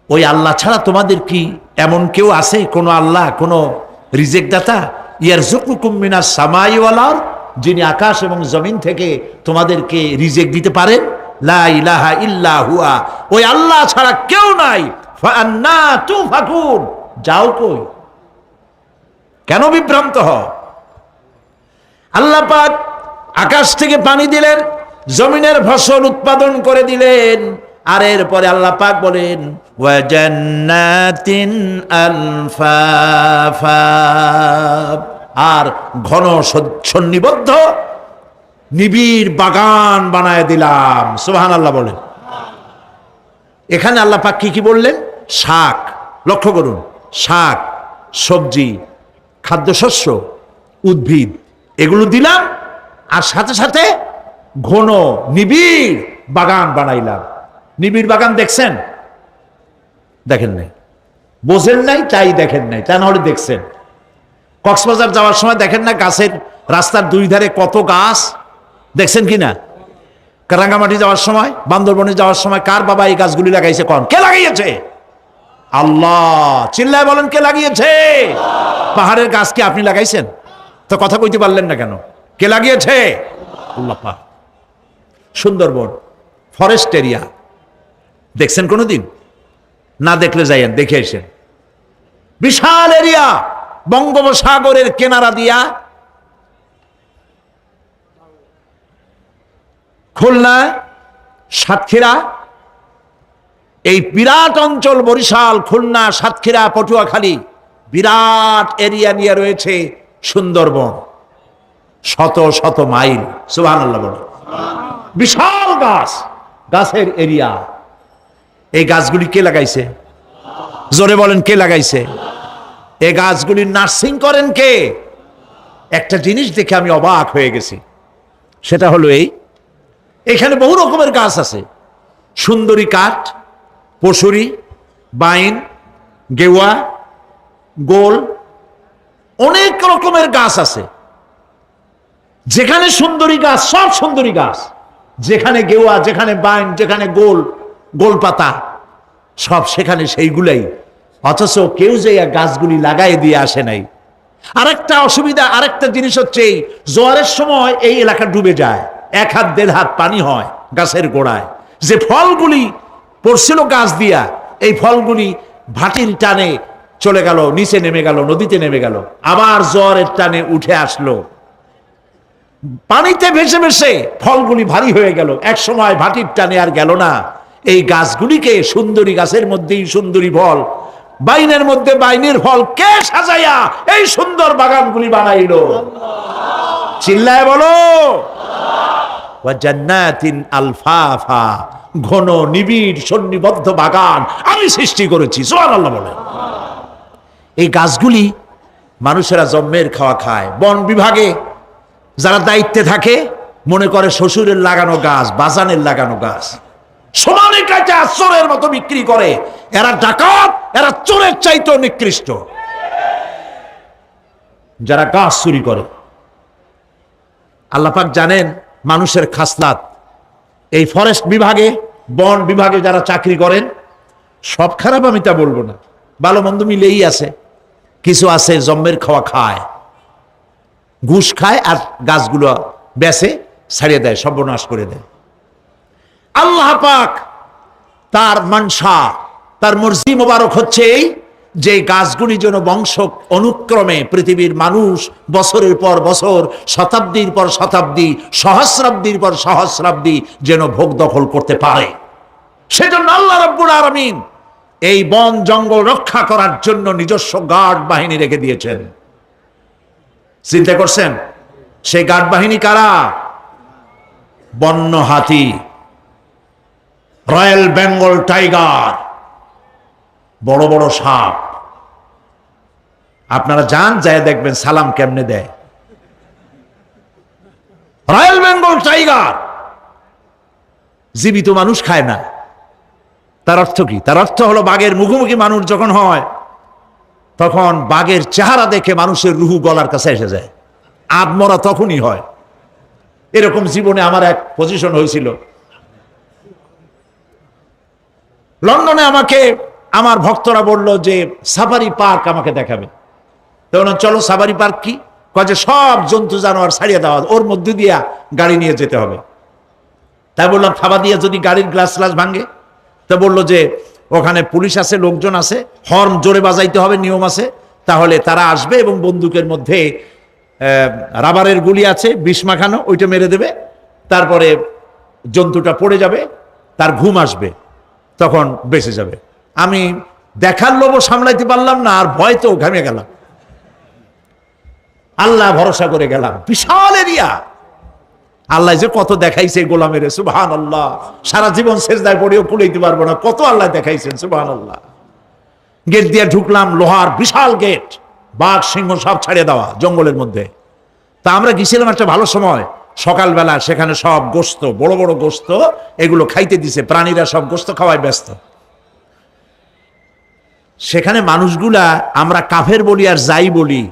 ওই আল্লাহ ছাড়া তোমাদের কি এমন কেউ আছে? কোন আল্লাহ, কোন রিজেক দাতা? ইয়ারযুকুকুম মিনাস সামাই ওয়াল আরদ, যিনি আকাশ এবং জমিন থেকে তোমাদেরকে রিজেক দিতে পারেন। লা ইলাহা ইল্লা হুয়া, ওই আল্লাহ ছাড়া কেউ নাই। ফাআন্না তুফাকুন, যাও কই? কেন বিভ্রান্ত হও? আল্লাহ পাক আকাশ থেকে পানি দিলেন, জমিনের ফসল উৎপাদন করে দিলেন, আর এরপরে আল্লাহ পাক বলেন, ওয়া জান্নাতিন আলফাফা, আর ঘন সন্নিবদ্ধ নিবিড় বাগান বানায় দিলাম। সুবহানাল্লাহ বলেন। এখানে আল্লাহ পাক কি কি বললেন? শাক, লক্ষ্য করুন, শাক সবজি খাদ্যশস্য উদ্ভিদ এগুলো দিলাম, আর সাথে সাথে ঘন নিবিড় বাগান বানাইলাম। নিবিড় বাগান দেখছেন? দেখেন নাই, বোঝেন নাই, তাই দেখেন নাই, তা নাহলে দেখছেন। কক্সবাজার যাওয়ার সময় দেখেন না গাছের, রাস্তার দুই ধারে কত গাছ, দেখছেন কিনা? রাঙ্গামাটি যাওয়ার সময়, বান্দরবনে যাওয়ার সময় কার বাবা এই গাছগুলি লাগাইছে? কোন? কে লাগিয়েছে? আল্লাহ। চিল্লায় বলেন, কে লাগিয়েছে? পাহাড়ের গাছ কি আপনি লাগাইছেন? তো কথা কইতে পারলেন না কেন? কে লাগিয়েছে? আল্লাহ পাক। সুন্দরবন ফরেস্ট এরিয়া দেখছেন কোনোদিন? না দেখলে যাইয়েন, দেখে আসেন। বিশাল এরিয়া, বঙ্গোপসাগরের কিনারা দিয়া খুলনা, সাতক্ষীরা, এই বিরাট অঞ্চল বরিশাল, খুলনা, সাতক্ষীরা, পটুয়াখালী, বিরাট এরিয়া নিয়ে রয়েছে সুন্দরবন, শত শত মাইল। সুবহানাল্লাহ বলে, বিশাল গাছ, গাছের এরিয়া। এই গাছগুলি কে লাগাইছে? জোরে বলেন, কে লাগাইছে? এই গাছগুলি নার্সিং করেন কে? একটা জিনিস দেখে আমি অবাক হয়ে গেছি, সেটা হলো এখানে বহু রকমের গাছ আছে। সুন্দরী কাঠ, পশুরি, বাইন, গেওয়া, গোল, অনেক রকমের গাছ আছে। যেখানে সুন্দরী গাছ, সব সুন্দরী গাছ, যেখানে গেওয়া, যেখানে বাইন, যেখানে গোল, গোলপাতা, সব সেখানে সেইগুলাই। অথচ কেউ যে গাছগুলি লাগাই দিয়ে আসে নাই। আরেকটা অসুবিধা, আরেকটা জিনিস হচ্ছে, জোয়ারের সময় এই এলাকা ডুবে যায়, 1 হাত 1.5 হাত পানি হয় গাছের গোড়ায়। যে ফলগুলি পড়ছিল গাছ দিয়া, এই ফলগুলি ভাটির টানে চলে গেল, নিচে নেমে গেল, নদীতে নেমে গেল, আবার জোয়ারের টানে উঠে আসলো, পানিতে ভেসে ভেসে ফলগুলি ভারী হয়ে গেল। এক সময় ভাটির টানে আর গেল না। এই গাছগুলিকে সুন্দরী গাছের মধ্যেই সুন্দরী ফল, বাইনের মধ্যে বাইনের ফল কে সাজাইয়া এই সুন্দর বাগানগুলি বানাইলো? চিল্লায় বলো। ওয়া জান্নাতিন আলফাফা, ঘন নিবিড় সন্নিবদ্ধ বাগান আমি সৃষ্টি করেছি। সুবহানাল্লাহ বলে। এই গাছগুলি মানুষেরা জন্মের খাওয়া খায়। বন বিভাগে যারা দায়িত্বে থাকে মনে করে শ্বশুরের লাগানো গাছ, বাজানের লাগানো গাছ, সমানে কাটে চোরের মতো বিক্রি করে। এরা ডাকাত, এরা চোরের চাইতেও নিকৃষ্ট, যারা গাছ চুরি করে। আল্লাহ পাক জানেন মানুষের খাসলাত। এই ফরেস্ট বিভাগে, বন বিভাগে যারা চাকরি করেন, সব খারাপ আমি তা বলবো না, ভালো মন্দ মিলেই আছে। কিছু আছে জন্মের খাওয়া খায়, ঘুষ খায় আর গাছগুলো বেচে ছাড়িয়ে দেয়, সর্বনাশ করে দেয়। আল্লাহ পাক তার মানসা, তার মর্জি মোবারক হচ্ছে এই যে গাছগুলি যেন বংশ অনুক্রমে পৃথিবীর মানুষ বছরের পর বছর, শতাব্দীর পর শতাব্দী, সহস্রাব্দীর পর সহস্রাব্দী যেন ভোগ দখল করতে পারে। সেজন্য আল্লাহ রাব্বুল আলামিন এই বন জঙ্গল রক্ষা করার জন্য নিজস্ব গার্ড বাহিনী রেখে দিয়েছেন। চিন্তা করছেন সেই গার্ড বাহিনী কারা? বন্য হাতি, রয়্যাল বেঙ্গল টাইগার, বড় বড় সাপ। আপনারা যান, যায় দেখবেন সালাম কেমনে দেয়। রয়্যাল বেঙ্গল টাইগার জীবিত মানুষ খায় না। তার অর্থ কি? তার অর্থ হলো বাঘের মুখোমুখি মানুষ যখন হয়, তখন বাঘের চেহারা দেখে মানুষের রুহু গলার কাছে এসে যায়। আদমরা তখনই হয়। এরকম জীবনে আমার এক পজিশন হয়েছিল। লন্ডনে আমাকে আমার ভক্তরা বলল যে সাফারি পার্ক আমাকে দেখাবে। তখন চলো সাফারি পার্ক কি? কয় যে সব জন্তু জানোয়ার ছাড়িয়ে দেওয়া, ওর মধ্যে দিয়া গাড়ি নিয়ে যেতে হবে। তাই বললাম থাবা দিয়ে যদি গাড়ির গ্লাস গ্লাস ভাঙে? তা বললো যে ওখানে পুলিশ আছে, লোকজন আছে, হর্ন জোরে বাজাইতে হবে, নিয়ম আছে, তাহলে তারা আসবে এবং বন্দুকের মধ্যে রাবারের গুলি আছে, বিষ মাখানো, ওইটা মেরে দেবে। তারপরে জন্তুটা পড়ে যাবে, তার ঘুম আসবে, তখন বেঁচে যাবে। আমি দেখার লোভও সামলাইতে পারলাম না, আর ভয় তো ঘামে গেলাম। আল্লাহ ভরসা করে গেলাম। বিশাল এরিয়া, আল্লাহ যে কত দেখাইছে গোলামের, সুবহানাল্লাহ। সারা জীবন সেজদায় পড়েও কুলাইতে পারবো না, কত আল্লাহ দেখাইছেন, সুবহানাল্লাহ। গেট দিয়ে ঢুকলাম, লোহার বিশাল গেট, বাঘ সিংহ সব ছাড়িয়ে দেওয়া জঙ্গলের মধ্যে। তা আমরা গেছিলাম একটা ভালো সময়, সকালবেলা। সেখানে সব গোস্ত, বড় বড় গোস্ত, এগুলো খাইতে দিছে। প্রাণীরা সব গোস্ত খাওয়ায় ব্যস্ত। সেখানে মানুষগুলা, আমরা কাফের বলি আর যাই বলি,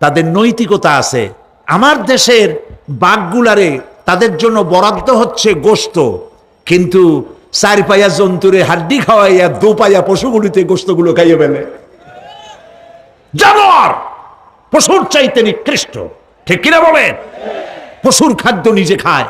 তাদের নৈতিকতা আছে। আমার দেশের বাঘগুলারে তাদের জন্য বরাদ্দ হচ্ছে গোস্ত, কিন্তু 4 পায়া জন্তুরে হাড্ডি খাওয়াইয়া 2 পায়া পশুগুলিতে গোস্তগুলো খাইয়ে ফেলে। জানোয়ার পশুর চাইতে নিকৃষ্ট, ঠিক কিনা বলেন? পশুর খাদ্য নিজে খায়।